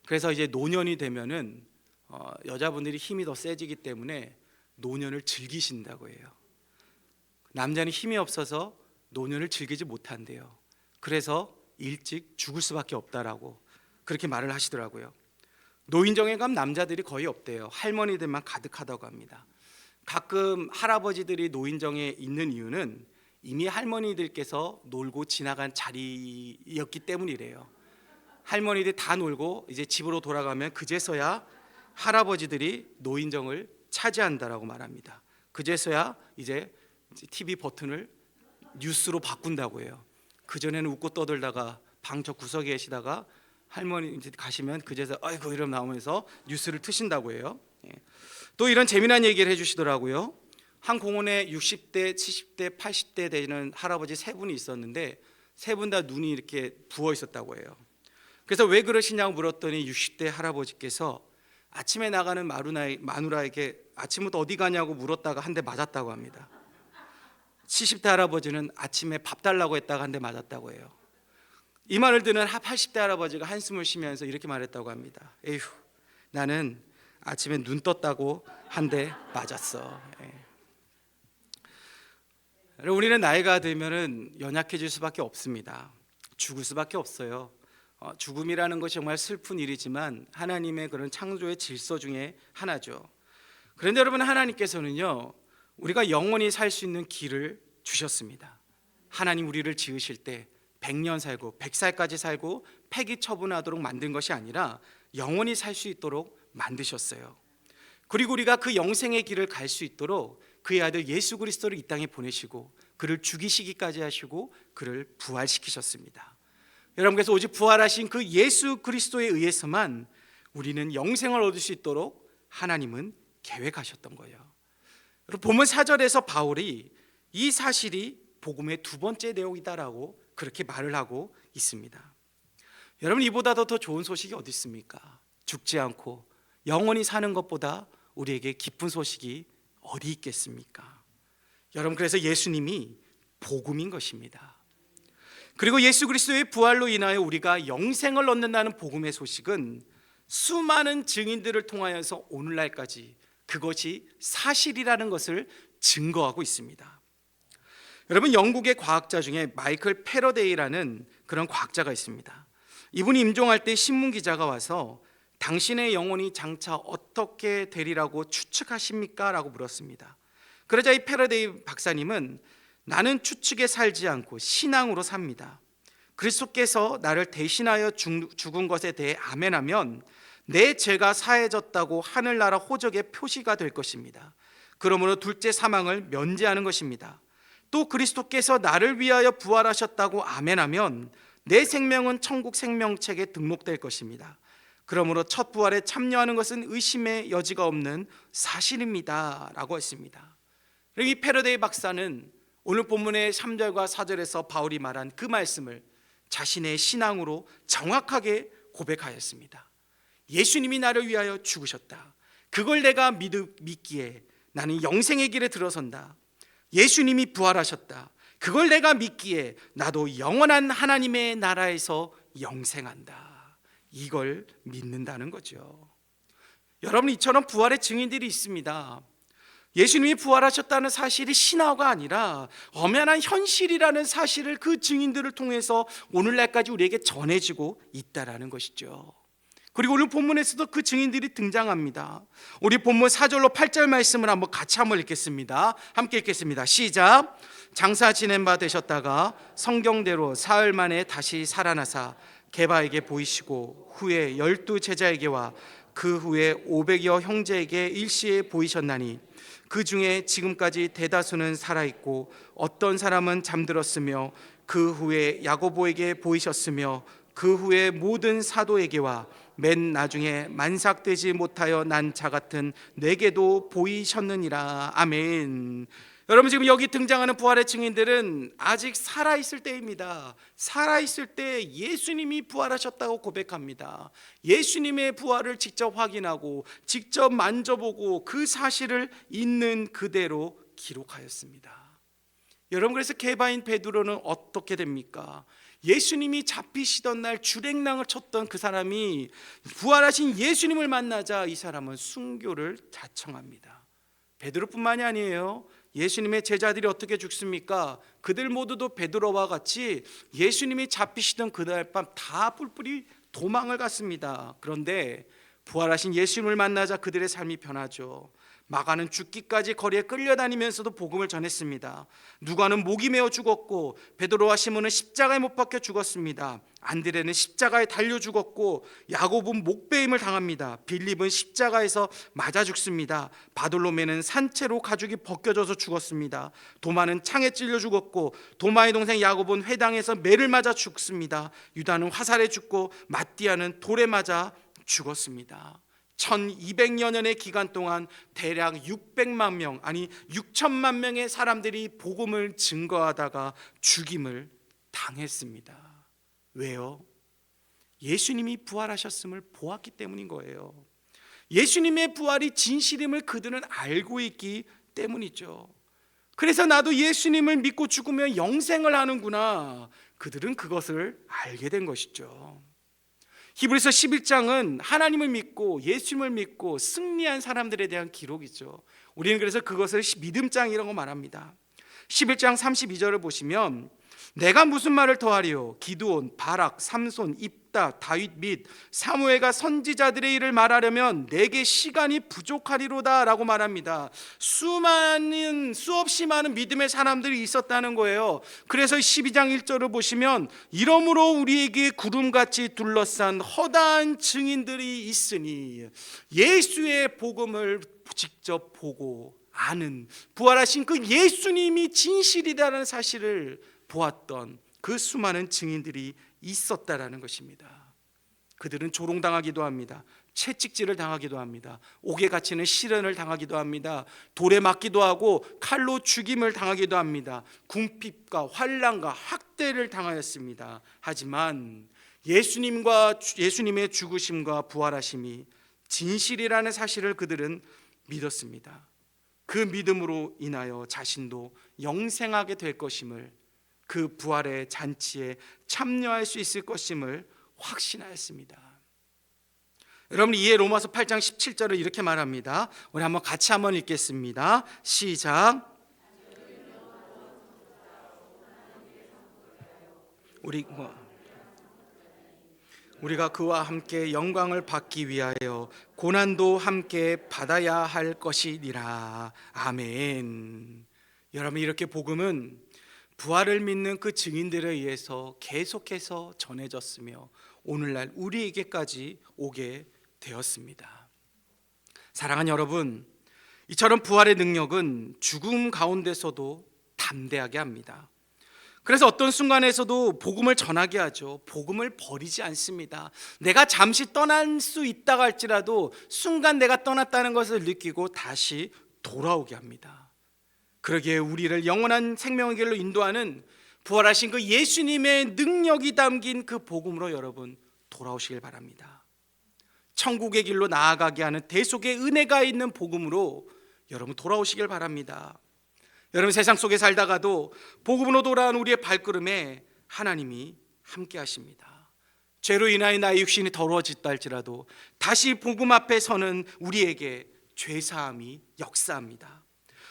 그래서 이제 노년이 되면은 여자분들이 힘이 더 세지기 때문에 노년을 즐기신다고 해요. 남자는 힘이 없어서 노년을 즐기지 못한대요. 그래서 일찍 죽을 수밖에 없다라고 그렇게 말을 하시더라고요. 노인정에 가면 남자들이 거의 없대요. 할머니들만 가득하다고 합니다. 가끔 할아버지들이 노인정에 있는 이유는 이미 할머니들께서 놀고 지나간 자리였기 때문이래요. 할머니들이 다 놀고 이제 집으로 돌아가면 그제서야 할아버지들이 노인정을 차지한다라고 말합니다. 그제서야 이제 TV 버튼을 뉴스로 바꾼다고 해요. 그전에는 웃고 떠들다가 방 저 구석에 계시다가 할머니 이제 가시면 그제서 아이고 이러면 나오면서 뉴스를 트신다고 해요. 또 이런 재미난 얘기를 해주시더라고요. 한 공원에 60대, 70대, 80대 되는 할아버지 세 분이 있었는데 세 분 다 눈이 이렇게 부어 있었다고 해요. 그래서 왜 그러시냐고 물었더니 60대 할아버지께서 아침에 나가는 마누라에게 아침부터 어디 가냐고 물었다가 한 대 맞았다고 합니다. 70대 할아버지는 아침에 밥 달라고 했다가 한 대 맞았다고 해요. 이 말을 듣는 80대 할아버지가 한숨을 쉬면서 이렇게 말했다고 합니다. 에휴, 나는 아침에 눈 떴다고 한 대 맞았어. 우리는 나이가 들면은 연약해질 수밖에 없습니다. 죽을 수밖에 없어요. 죽음이라는 것이 정말 슬픈 일이지만 하나님의 그런 창조의 질서 중에 하나죠. 그런데 여러분, 하나님께서는요, 우리가 영원히 살 수 있는 길을 주셨습니다. 하나님 우리를 지으실 때 100년 살고 100살까지 살고 폐기 처분하도록 만든 것이 아니라 영원히 살 수 있도록 만드셨어요. 그리고 우리가 그 영생의 길을 갈 수 있도록 그의 아들 예수 그리스도를 이 땅에 보내시고 그를 죽이시기까지 하시고 그를 부활시키셨습니다. 여러분, 그래서 오직 부활하신 그 예수 그리스도에 의해서만 우리는 영생을 얻을 수 있도록 하나님은 계획하셨던 거예요. 여러분, 본문 4절에서 바울이 이 사실이 복음의 두 번째 내용이다라고 그렇게 말을 하고 있습니다. 여러분, 이보다도 더 좋은 소식이 어디 있습니까? 죽지 않고 영원히 사는 것보다 우리에게 기쁜 소식이 어디 있겠습니까? 여러분, 그래서 예수님이 복음인 것입니다. 그리고 예수 그리스도의 부활로 인하여 우리가 영생을 얻는다는 복음의 소식은 수많은 증인들을 통하여서 오늘날까지 그것이 사실이라는 것을 증거하고 있습니다. 여러분, 영국의 과학자 중에 마이클 패러데이라는 그런 과학자가 있습니다. 이분이 임종할 때 신문기자가 와서 당신의 영혼이 장차 어떻게 되리라고 추측하십니까? 라고 물었습니다. 그러자 이 패러데이 박사님은 나는 추측에 살지 않고 신앙으로 삽니다. 그리스도께서 나를 대신하여 죽은 것에 대해 아멘하면 내 죄가 사해졌다고 하늘나라 호적의 표시가 될 것입니다. 그러므로 둘째 사망을 면제하는 것입니다. 또 그리스도께서 나를 위하여 부활하셨다고 아멘하면 내 생명은 천국 생명책에 등록될 것입니다. 그러므로 첫 부활에 참여하는 것은 의심의 여지가 없는 사실입니다 라고 했습니다. 이 패러데이 박사는 오늘 본문의 3절과 4절에서 바울이 말한 그 말씀을 자신의 신앙으로 정확하게 고백하였습니다. 예수님이 나를 위하여 죽으셨다. 그걸 내가 믿기에 나는 영생의 길에 들어선다. 예수님이 부활하셨다. 그걸 내가 믿기에 나도 영원한 하나님의 나라에서 영생한다. 이걸 믿는다는 거죠. 여러분, 이처럼 부활의 증인들이 있습니다. 예수님이 부활하셨다는 사실이 신화가 아니라 엄연한 현실이라는 사실을 그 증인들을 통해서 오늘날까지 우리에게 전해지고 있다라는 것이죠. 그리고 오늘 본문에서도 그 증인들이 등장합니다. 우리 본문 4절로 8절 말씀을 같이 한번 읽겠습니다. 함께 읽겠습니다. 시작. 장사 지낸 바 되셨다가 성경대로 사흘 만에 다시 살아나사 게바에게 보이시고 후에 12 제자에게와 그 후에 500여 형제에게 일시에 보이셨나니 그 중에 지금까지 대다수는 살아있고 어떤 사람은 잠들었으며 그 후에 야고보에게 보이셨으며 그 후에 모든 사도에게와 맨 나중에 만삭되지 못하여 난 자 같은 내게도 보이셨느니라. 아멘. 여러분, 지금 여기 등장하는 부활의 증인들은 아직 살아있을 때입니다. 살아있을 때 예수님이 부활하셨다고 고백합니다. 예수님의 부활을 직접 확인하고 직접 만져보고 그 사실을 있는 그대로 기록하였습니다. 여러분, 그래서 게바인 베드로는 어떻게 됩니까? 예수님이 잡히시던 날 주랭랑을 쳤던 그 사람이 부활하신 예수님을 만나자 이 사람은 순교를 자청합니다. 베드로뿐만이 아니에요. 예수님의 제자들이 어떻게 죽습니까? 그들 모두도 베드로와 같이 예수님이 잡히시던 그날 밤 다 뿔뿔이 도망을 갔습니다. 그런데 부활하신 예수님을 만나자 그들의 삶이 변하죠. 마가는 죽기까지 거리에 끌려다니면서도 복음을 전했습니다. 누가는 목이 메어 죽었고 베드로와 시몬은 십자가에 못 박혀 죽었습니다. 안드레는 십자가에 달려 죽었고 야고보는 목베임을 당합니다. 빌립은 십자가에서 맞아 죽습니다. 바돌로메는 산채로 가죽이 벗겨져서 죽었습니다. 도마는 창에 찔려 죽었고 도마의 동생 야고보는 회당에서 매를 맞아 죽습니다. 유다는 화살에 죽고 마띠아는 돌에 맞아 죽었습니다. 1200여 년의 기간 동안 대략 600만 명, 아니 6천만 명의 사람들이 복음을 증거하다가 죽임을 당했습니다. 왜요? 예수님이 부활하셨음을 보았기 때문인 거예요. 예수님의 부활이 진실임을 그들은 알고 있기 때문이죠. 그래서 나도 예수님을 믿고 죽으면 영생을 하는구나, 그들은 그것을 알게 된 것이죠. 히브리서 11장은 하나님을 믿고 예수님을 믿고 승리한 사람들에 대한 기록이죠. 우리는 그래서 그것을 믿음장이라고 말합니다. 11장 32절을 보시면 내가 무슨 말을 더하리요? 기드온, 바락, 삼손, 입다, 다윗 및 사무엘과 선지자들의 일을 말하려면 내게 시간이 부족하리로다 라고 말합니다. 수없이 많은 믿음의 사람들이 있었다는 거예요. 그래서 12장 1절을 보시면 이러므로 우리에게 구름같이 둘러싼 허다한 증인들이 있으니, 예수의 복음을 직접 보고 아는, 부활하신 그 예수님이 진실이라는 사실을 보았던 그 수많은 증인들이 있었다라는 것입니다. 그들은 조롱당하기도 합니다. 채찍질을 당하기도 합니다. 옥에 갇히는 시련을 당하기도 합니다. 돌에 맞기도 하고 칼로 죽임을 당하기도 합니다. 궁핍과 환난과 학대를 당하였습니다. 하지만 예수님의 죽으심과 부활하심이 진실이라는 사실을 그들은 믿었습니다. 그 믿음으로 인하여 자신도 영생하게 될 것임을, 그 부활의 잔치에 참여할 수 있을 것임을 확신하였습니다. 여러분, 이에 로마서 8장 17절을 이렇게 말합니다. 우리 한번 같이 한번 읽겠습니다. 시작. 우리가 그와 함께 영광을 받기 위하여 고난도 함께 받아야 할 것이니라. 아멘. 여러분, 이렇게 복음은 부활을 믿는 그 증인들에 의해서 계속해서 전해졌으며 오늘날 우리에게까지 오게 되었습니다. 사랑하는 여러분, 이처럼 부활의 능력은 죽음 가운데서도 담대하게 합니다. 그래서 어떤 순간에서도 복음을 전하게 하죠. 복음을 버리지 않습니다. 내가 잠시 떠날 수 있다고 할지라도 순간 내가 떠났다는 것을 느끼고 다시 돌아오게 합니다. 그러기에 우리를 영원한 생명의 길로 인도하는 부활하신 그 예수님의 능력이 담긴 그 복음으로 여러분 돌아오시길 바랍니다. 천국의 길로 나아가게 하는 대속의 은혜가 있는 복음으로 여러분 돌아오시길 바랍니다. 여러분, 세상 속에 살다가도 복음으로 돌아온 우리의 발걸음에 하나님이 함께 하십니다. 죄로 인하여 나의 육신이 더러워졌다 할지라도 다시 복음 앞에 서는 우리에게 죄사함이 역사합니다.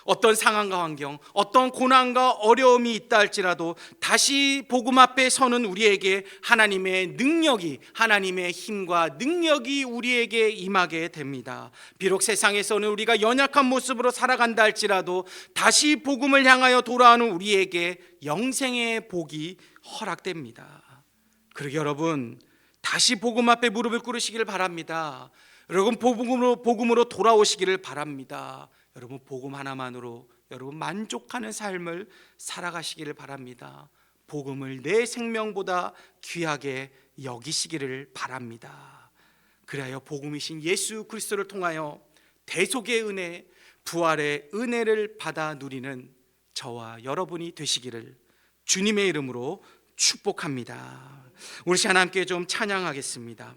어떤 상황과 환경, 어떤 고난과 어려움이 있다 할지라도 다시 복음 앞에 서는 우리에게 하나님의 능력이, 하나님의 힘과 능력이 우리에게 임하게 됩니다. 비록 세상에서는 우리가 연약한 모습으로 살아간다 할지라도 다시 복음을 향하여 돌아오는 우리에게 영생의 복이 허락됩니다. 그러기 여러분, 다시 복음 앞에 무릎을 꿇으시기를 바랍니다. 여러분, 복음으로 돌아오시기를 바랍니다. 여러분, 복음 하나만으로 여러분 만족하는 삶을 살아가시기를 바랍니다. 복음을 내 생명보다 귀하게 여기시기를 바랍니다. 그리하여 복음이신 예수 그리스도를 통하여 대속의 은혜, 부활의 은혜를 받아 누리는 저와 여러분이 되시기를 주님의 이름으로 축복합니다. 우리 시간 함께 좀 찬양하겠습니다.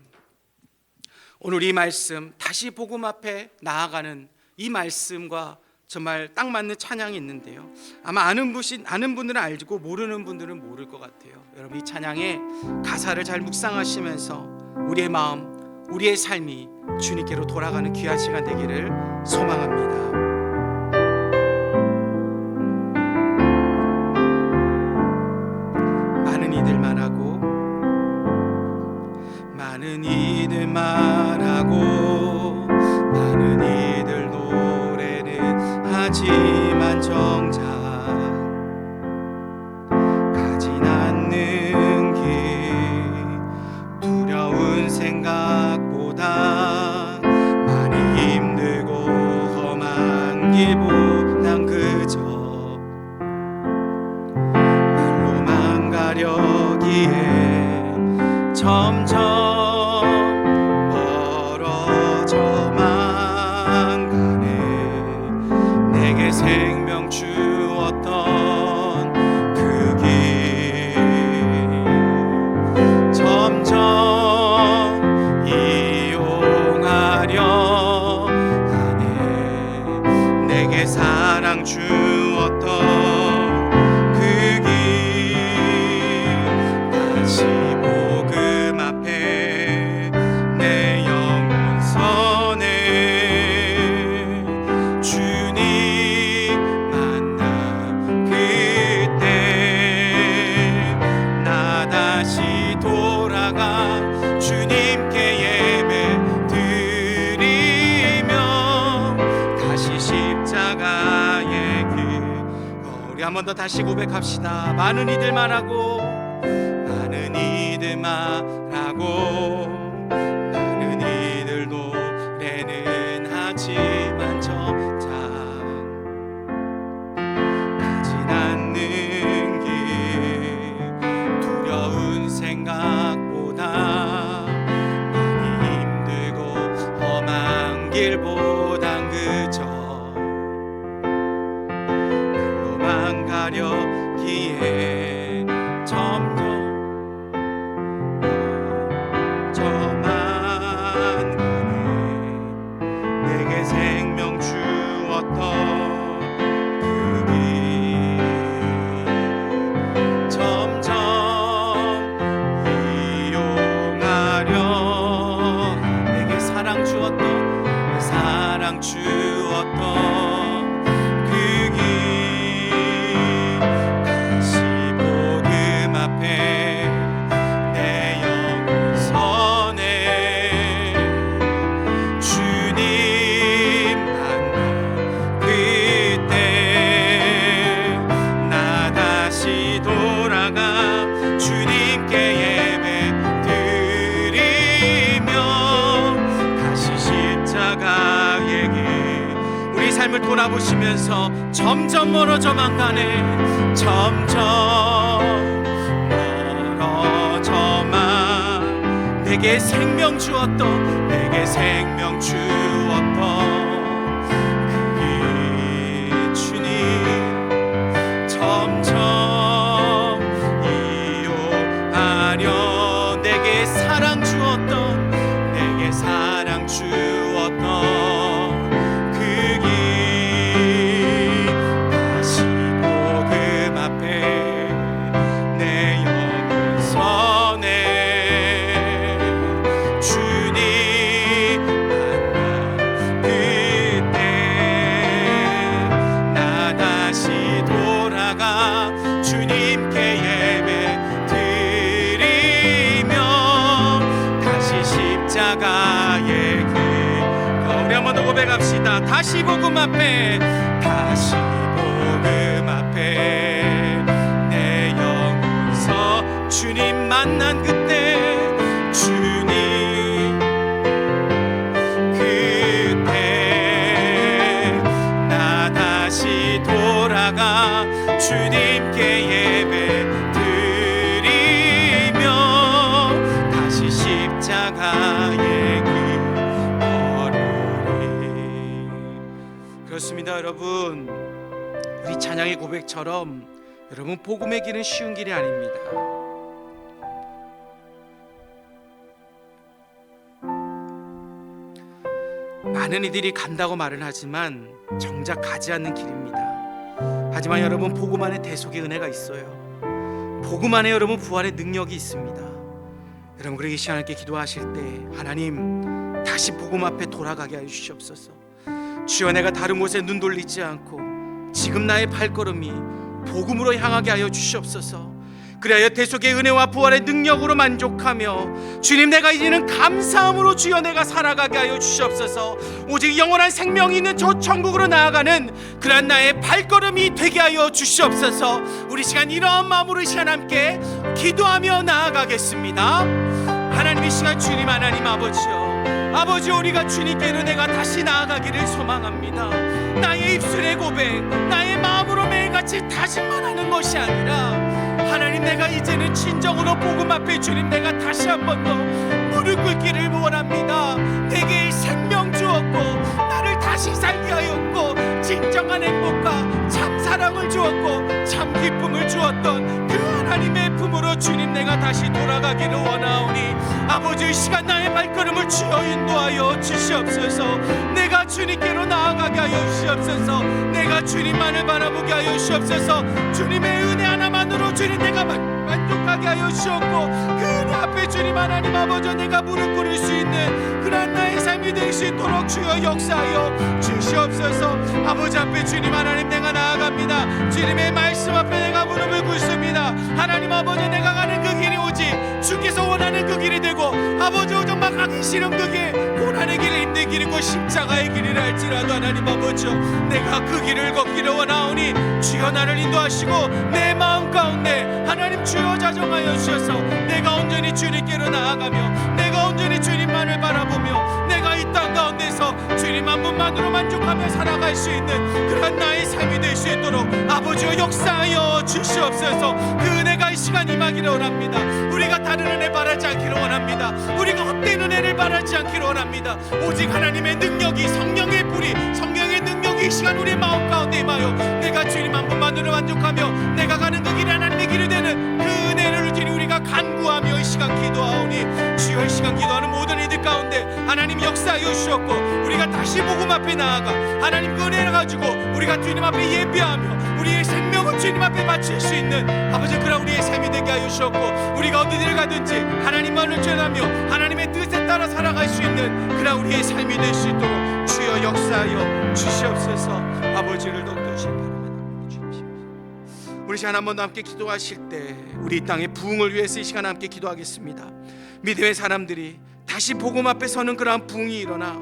오늘 이 말씀, 다시 복음 앞에 나아가는 이 말씀과 정말 딱 맞는 찬양이 있는데요, 아마 아는 분들은 알고 모르는 분들은 모를 것 같아요. 여러분, 이 찬양의 가사를 잘 묵상하시면서 우리의 마음, 우리의 삶이 주님께로 돌아가는 귀한 시간 되기를 소망합니다. 많은 이들 말하고 많은 이들 말하고 많은 이들 노래는 하지만 정작 가진 않는 길, 두려운 생각보다 많이 힘들고 험한 길보단 그저 말로만 가려기에 점점 생명 주었던 그 길 점점 번 더 다시 고백합시다. 많은 이들 말하고 많은 이들 말하고 많은 이들 노래는 하지만 정작 가진 않는 길 두려운 생각보다 많이 힘들고 험한 길보단 그저 날로만 가려기에 점점 저만 가네. 내게 생명 주었던 그 길 점점 이용하려 내게 사랑 주었던 그 길 다시 복음 앞에 내 영혼 선해. 주님 만나 그때 나 다시 돌아가 주님께 예배 드리며 다시 십자가의 길 우리 삶을 돌아보시면서 점점 멀어져만 가네. 점점 멀어져만 내게 생명 주었던 그게 주님 점점 이용하려 내게 사랑 주었던 그 길 다시 복음 앞에 내 영혼 선해. 주님 만나 그때 나 다시 돌아가 주님께 예배 드리며 다시 십자가의 길 우리 한 번 더 고백합시다. 다시 복음 앞에 내 영혼서 주님 만난 그때 나 다시 돌아가 주님께 예배 드리며 다시 십자가의 길 걸으리. 그렇습니다 여러분. 우리 찬양의 고백처럼 여러분 복음의 길은 쉬운 길이 아닙니다. 많은 이들이 간다고 말은 하지만 정작 가지 않는 길입니다. 하지만 여러분 복음 안에 대속의 은혜가 있어요. 복음 안에 여러분 부활의 능력이 있습니다. 여러분 그러기 시간하게 기도하실 때 하나님 다시 복음 앞에 돌아가게 하여 주시옵소서. 주여 내가 다른 곳에 눈 돌리지 않고 지금 나의 발걸음이 복음으로 향하게 하여 주시옵소서. 그래야 대속의 은혜와 부활의 능력으로 만족하며 주님 내가 이제는 감사함으로 주여 내가 살아가게 하여 주시옵소서. 오직 영원한 생명이 있는 저 천국으로 나아가는 그러한 나의 발걸음이 되게 하여 주시옵소서. 우리 시간 이러한 마음으로 이 시간 함께 기도하며 나아가겠습니다. 하나님 이 시간 주님 하나님 아버지 우리가 주님께로 내가 다시 나아가기를 소망합니다. 나의 입술의 고백 나의 마음으로 매일같이 다짐만 하는 것이 아니라 하나님 내가 이제는 진정으로 복음 앞에 주님 내가 다시 한 번 더 무릎 꿇기를 원합니다. 내게 생명 주었고 나를 다시 살게 하였고 진정한 행복과 참 사랑을 주었고 참 기쁨을 주었던 그 하나님의 품으로 주님 내가 다시 돌아가기를 원하오니 아버지 이 시간 나의 발걸음을 주여 인도하여 주시옵소서. 내가 주님께로 나아가게 하여 주시옵소서. 내가 주님만을 바라보게 하여 주시옵소서. 주님의 은혜 하나만으로 주님 내가 만족하게 하여 주셨고 그 은혜 앞에 주님 하나님 아버지 내가 무릎 꿇을 수 있는 그런 나의 삶이 될 수 있도록 주여 역사하여 주시옵소서. 아버지 앞에 주님 하나님 내가 나아갑니다. 주님의 말씀 앞에 내가 무릎을 꿇습니다. 하나님 아버지 내가 가는 그 길이 오직 주께서 원하는 그 길이 되고 아버지 오직 망망하기 싫은 그게 고난의 길을 힘든 길이고 십자가의 길이라 할지라도 하나님 아버지 내가 그 길을 걷기를 원하오니 주여 나를 인도하시고 내 마음 가운데 하나님 주여 자정하여 주셔서 내가 온전히 주님께로 나아가며 내가 온전히 주님만을 바라보며 내가 이 땅 가운데서 주님 한 분만으로 만족하며 살아갈 수 있는 그런 나의 삶이 될 수 있도록 아버지여 역사하여 주시옵소서. 그 은혜가 이 시간 임하기를 원합니다. 우리가 다른 은혜 바라지 않기를 원합니다. 우리가 헛된 은혜를 바라지 않기를 원합니다. 오직 하나님의 능력이 성령의 불이 성령의 능력이 이 시간 우리의 마음 가운데 임하여 내가 주님 한 분만으로 만족하며 내가 가는 그 길이 하나님의 길이 되는 그 은혜를 주님 우리가 간구하며 이 시간 기도하오니 주여 이 시간 기도하는 모든 이들 가운데 하나님 역사하여 주셨고 우리가 다시 복음 앞에 나아가 하나님 그 은혜를 가지고 우리가 주님 앞에 예배하며 우리의 생명을 주님 앞에 바칠 수 있는 아버지 그런 우리의 삶이 되게 하여 주셨고 우리가 어디를 가든지 하나님만을 전하며 하나님의 뜻에 따라 살아갈 수 있는 그런 우리의 삶이 될 수 있도록 주여 역사하여 주시옵소서. 아버지를 돕도록 바랍니다. 우리 시간 한 번 더 함께 기도하실 때 우리 이 땅의 부흥을 위해서 이 시간 함께 기도하겠습니다. 믿음의 사람들이 다시 복음 앞에 서는 그러한 부흥이 일어나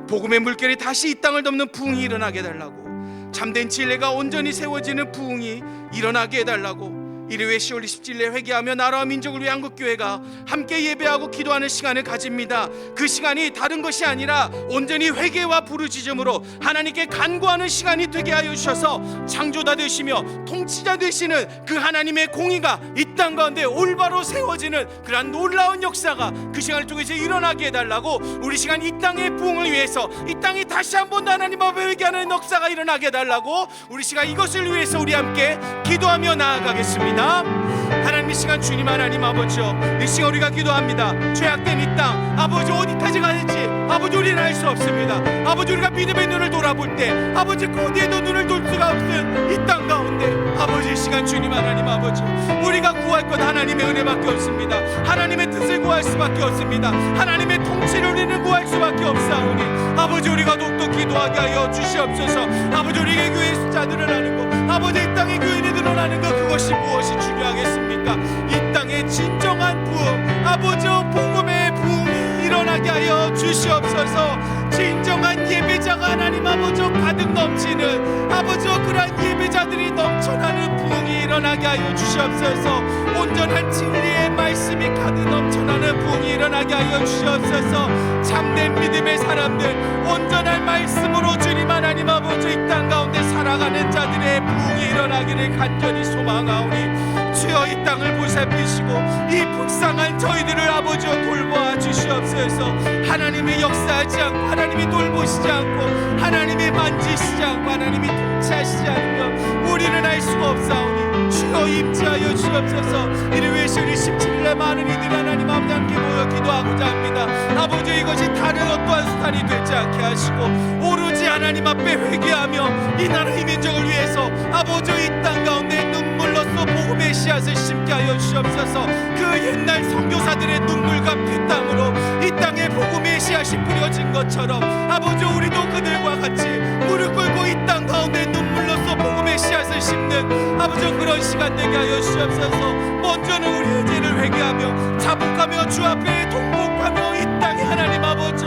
복음의 물결이 다시 이 땅을 덮는 부흥이 일어나게 해달라고 참된 진리가 온전히 세워지는 부흥이 일어나게 해달라고 일요일 10월 27일에 회개하며 나라와 민족을 위한 한국교회가 함께 예배하고 기도하는 시간을 가집니다. 그 시간이 다른 것이 아니라 온전히 회개와 부르짖음으로 하나님께 간구하는 시간이 되게 하여 주셔서 창조자 되시며 통치자 되시는 그 하나님의 공의가 이 땅 가운데 올바로 세워지는 그러한 놀라운 역사가 그 시간을 통해서 일어나게 해달라고 우리 시간 이 땅의 부흥을 위해서 이 땅이 다시 한 번 더 하나님 앞에 회개하는 역사가 일어나게 해달라고 우리 시간 이것을 위해서 우리 함께 기도하며 나아가겠습니다. 하나님 이 시간 주님 하나님 아버지요 이 시간 우리가 기도합니다. 죄악된 이 땅 아버지 어디까지 가는지 아버지 우리는 알 수 없습니다. 아버지 우리가 믿음의 눈을 돌아볼 때 아버지 그 어디에도 눈을 돌 수가 없는 이 땅 가운데 아버지 이 시간 주님 하나님 아버지 우리가 구할 것 하나님의 은혜밖에 없습니다. 하나님의 뜻을 구할 수밖에 없습니다. 하나님의 통치를 우리는 구할 수밖에 없사오니 아버지 우리가 더욱더 기도하게 하여 주시옵소서. 아버지 우리의 교회의 숫자 늘어나는 것 아버지 이 땅의 교인이 늘어나는 것 그것이 무엇이 중요하겠습니까? 이 땅의 진정한 부흥 아버지 복음의 부흥이 일어나게 하여 주시옵소서. 진정한 예배자가 하나님 아버지 가득 넘치는 아버지 그러한 예배자들이 넘쳐나는 부흥이 일어나게 하여 주시옵소서. 온전한 진리의 말씀이 가득 넘쳐나는 부흥이 일어나게 하여 주시옵소서. 참된 믿음의 사람들 온전한 말씀으로 주님 하나님 아버지 이 땅 가운데 살아가는 자들의 부흥이 일어나기를 간절히 소망하오니 주여 이 땅을 보살피시고 이 불쌍한 저희들을 아버지여 돌보아 주시옵소서. 하나님의 역사하지 않고 하나님이 돌보시지 않고 하나님이 만지시지 않고 하나님이 통치하시지 않으면 우리는 알 수가 없사오니 주여 임재하여 주옵소서. 일요일 10월 17일에 많은 이들이 하나님 아버지 함께 모여 기도하고자 합니다. 아버지 이것이 다른 어떠한 수단이 되지 않게 하시고 오로지 하나님 앞에 회개하며 이 나라 이 민족을 위해서 아버지 이 땅 가운데 눈물로써 복음의 씨앗을 심게 하여 주시옵소서. 그 옛날 선교사들의 눈물과 피땀으로 이 땅에 복음의 씨앗이 뿌려진 것처럼 아버지 우리도 그들과 같이 무릎 꿇고 이 땅 가운데 눈물로써 복음의 씨앗을 심는 아버지 그런 시간 되게 하여 주시옵소서. 먼저는 우리의 죄를 회개하며 자복하며 주 앞에 통곡하며 이 땅에 하나님 아버지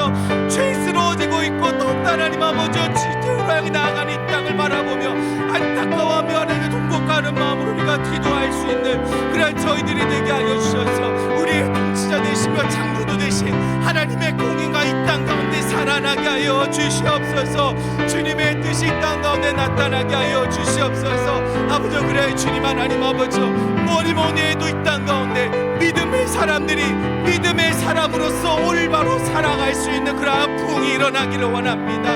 죄스러워지고 있고 또 하나님 아버지 지태우로 향해 나아가는 이 땅을 바라보며 안타까워하며 하나님의 통곡하는 마음으로 우리가 기도할 수 있는 그런 저희들이 되게 하여 주셔서 우리의 통치자 되시며 창조도 되신 하나님의 공의가 이 땅 가운데 살아나게 하여 주시옵소서. 주님의 뜻이 이 땅 가운데 나타나게 하여 주시옵소서. 아버지 그래 주님 하나님 아버지 뭐니 해도 이 땅 가운데 믿음의 사람들이 믿음의 사람으로서 올바로 살아갈 수 있는 그러한 부흥이 일어나기를 원합니다.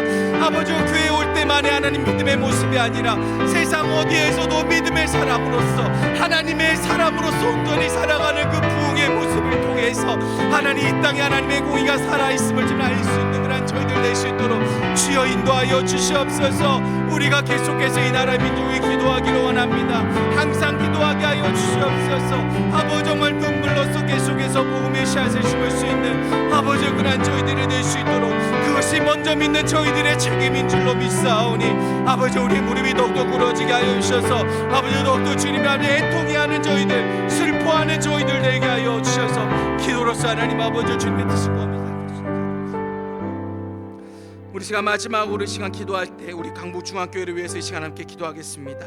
아버지 교회에 올 때만의 하나님 믿음의 모습이 아니라 세상 어디에서도 믿음의 사람으로서 하나님의 사람으로서 온전히 살아가는 그 부흥의 모습을 통해서 하나님 이 땅에 하나님의 공의가 살아있음을 좀 알 수 있는 그런 저희들 될 수 있도록 주여 인도하여 주시옵소서. 우리가 계속해서 이 나라 민족이 기도하기를 원합니다. 항상 기도하게 하여 주시옵소서. 아버지 정말 눈물로써 계속해서 복음의 씨앗을 심을 수 있는 아버지 그런 저희들이 될 수 있도록 그것이 먼저 믿는 저희들의 책임인 줄로 믿사오니 아버지 우리 무릎이 더욱더 꿇어지게 하여 주셔서 아버지 더욱더 주님 앞에 애통해하는 저희들 슬퍼하는 기도하는 저희들 되게 하여 주셔서 기도로서 하나님 아버지 주님의 뜻을 구합니다. 우리 시간 마지막으로 이 시간 기도할 때 우리 강북중앙교회를 위해서 이 시간 함께 기도하겠습니다.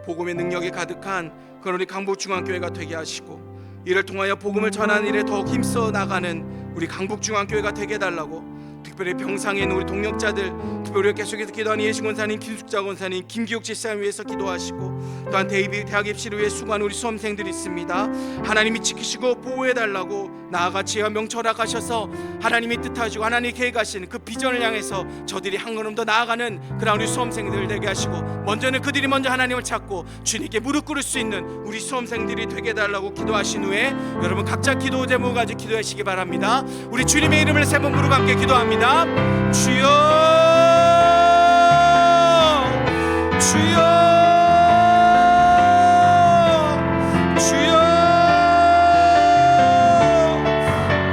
복음의 능력이 가득한 그런 우리 강북중앙교회가 되게 하시고 이를 통하여 복음을 전하는 일에 더욱 힘써 나가는 우리 강북중앙교회가 되게 해달라고 특별히 병상에 있는 우리 동역자들, 특별히 계속해서 기도하는 예식 원사님, 김숙자 원사님, 김기욱 집사님 위해서 기도하시고 또한 대학 입시를 위해 수고하는 우리 수험생들이 있습니다. 하나님이 지키시고 보호해달라고 나아가 지혜와 명철 허락하셔서 하나님이 뜻하시고 하나님이 계획하시는 그 비전을 향해서 저들이 한 걸음 더 나아가는 그런 우리 수험생들 되게 하시고 먼저는 그들이 먼저 하나님을 찾고 주님께 무릎 꿇을 수 있는 우리 수험생들이 되게 해달라고 기도하신 후에 여러분 각자 기도 제목 가지고 기도하시기 바랍니다. 우리 주님의 이름을 세 번 부르고 함께 기도합니다. 주여 주여 주여.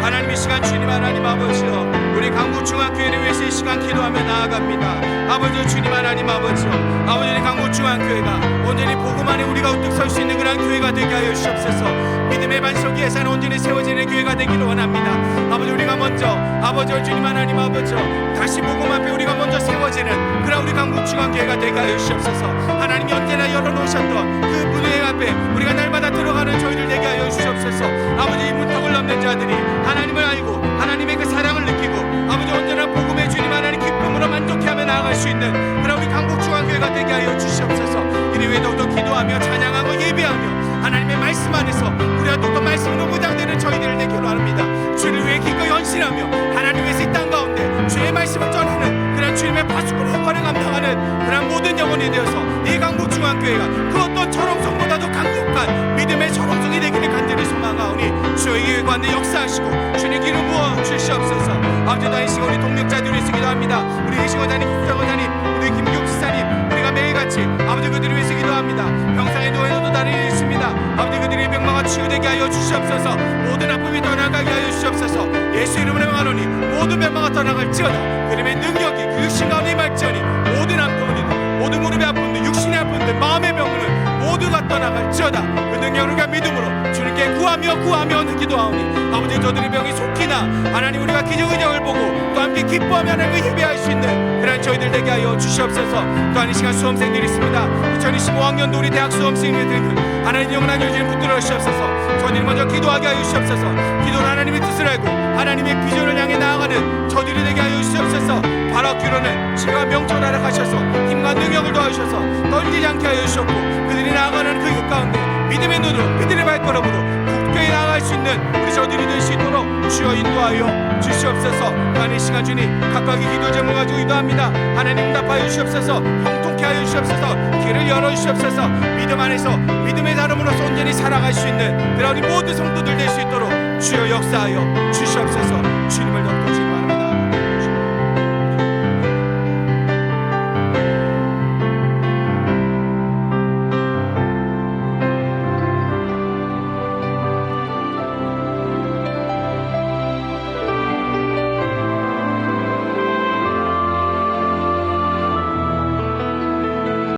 하나님 이 시간 주님 하나님 아버지여 우리 강북중앙교회를 위해서 이 시간 기도하며 나아갑니다. 아버지 주님 하나님 아버지여 아버지 강북중앙교회가 온전히 복음 안에 우리가 우뚝 설 수 있는 그런 교회가 되게 하여 주옵소서. 믿음의 반석 위에서 온전히 세워지는 교회가 되기를 원합니다. 아버지 우리가 먼저 아버지 주님 하나님 아버지 다시 복음 앞에 우리가 먼저 세워지는 그런 우리 강북중앙교회가 되게 하여 주옵소서. 하나님이 언제나 열어놓으셨던 그 문의 앞에 우리가 날마다 들어가는 저희들 되게 하여 주옵소서. 아버지 이 문턱을 넘는 자들이 하나님을 알고 하나님의 그 사랑을 느끼고 아버지 언제나 복음의 주님 하나님 기쁨으로 만족해하며 나아갈 수 있는 그런 우리 강북중앙교회가 되게 하여 주시옵소서. 이리 외에 더욱더 기도하며 찬양하고 예배하며 하나님의 말씀 안에서 우리가 또 말씀으로 무장되는 저희들을 내기로 합니다. 주를 위해 기꺼이 헌신하며 하나님 위해서 이 땅 가운데 주의 말씀을 전하는 그런 주님의 파수꾼의 역할을 감당하는 그런 모든 영혼이 되어서 이 강북중앙교회가 그 어떤 철옹성보다도 강력한 믿음의 철옹성이 되기를 간절히 소망하오니 주의 교회 가운데 역사하시고 주님 기름 부어 주시옵소서. 아버지 이 시간 우리 동력자들을 위해서 기도합니다. 우리 예식원장님, 김수장원장님, 우리 김기욱 지사님 우리가 매일같이 아버지 그들을 위해서 기도합니다. 병상에 누워있어도 다른 일이 있습니다. 아버지 그들의 병마가 치유되게 하여 주시옵소서. 모든 아픔이 떠나가게 하여 주시옵소서. 예수 이름으로 명하노니 모든 병마가 떠나갈지어다. 그림의 능력이 그 육신 가운데 임할지어니 모든 아픔은 모든 무릎의 아픔들 육신의 아픔들 마음의 병을 모두가 떠나갈지어다. 그 능력을 우리가 믿음으로 주님께 구하며 기도하오니 아버지 저들의 병이 속히나 하나님 우리가 기적 은영을 보고 또 함께 기뻐하며 하나님을 예배할 수 있는 그런 저희들 되게 하여 주시옵소서. 또한 이 시간 수험생들이 있습니다. 2025학년도 우리 대학 수험생들은 하나님 영원한 여지를 붙들어 주시옵소서. 저희들이 먼저 기도하게 하여 주시옵소서. 기도는 하나님의 뜻을 알고 하나님의 비전을 향해 나아가는 저희들이 되게 하여 주시옵소서. 바로 기도는 지혜와 명철 허락하셔서 힘과 능력을 더하셔서 떨리지 않게 하여 주셨고 그들이 나아가는 그 길 가운데 믿음의 눈으로 그들의 발걸음으로 굳게 나아갈 수 있는 우리 저들이 될 수 있도록 주여 인도하여 주시옵소서. 또한 이 시간 주님 각각의 기도 제목 가지고 기도합니다. 하나님 응답하여 주시옵소서. 형통케 하여 주시옵소서. 길을 열어 주시옵소서. 믿음 안에서 믿음의 사람으로서 온전히 살아갈 수 있는 그런 우리 모든 성도들 될 수 있도록 주여 역사하여 주시옵소서. 주님을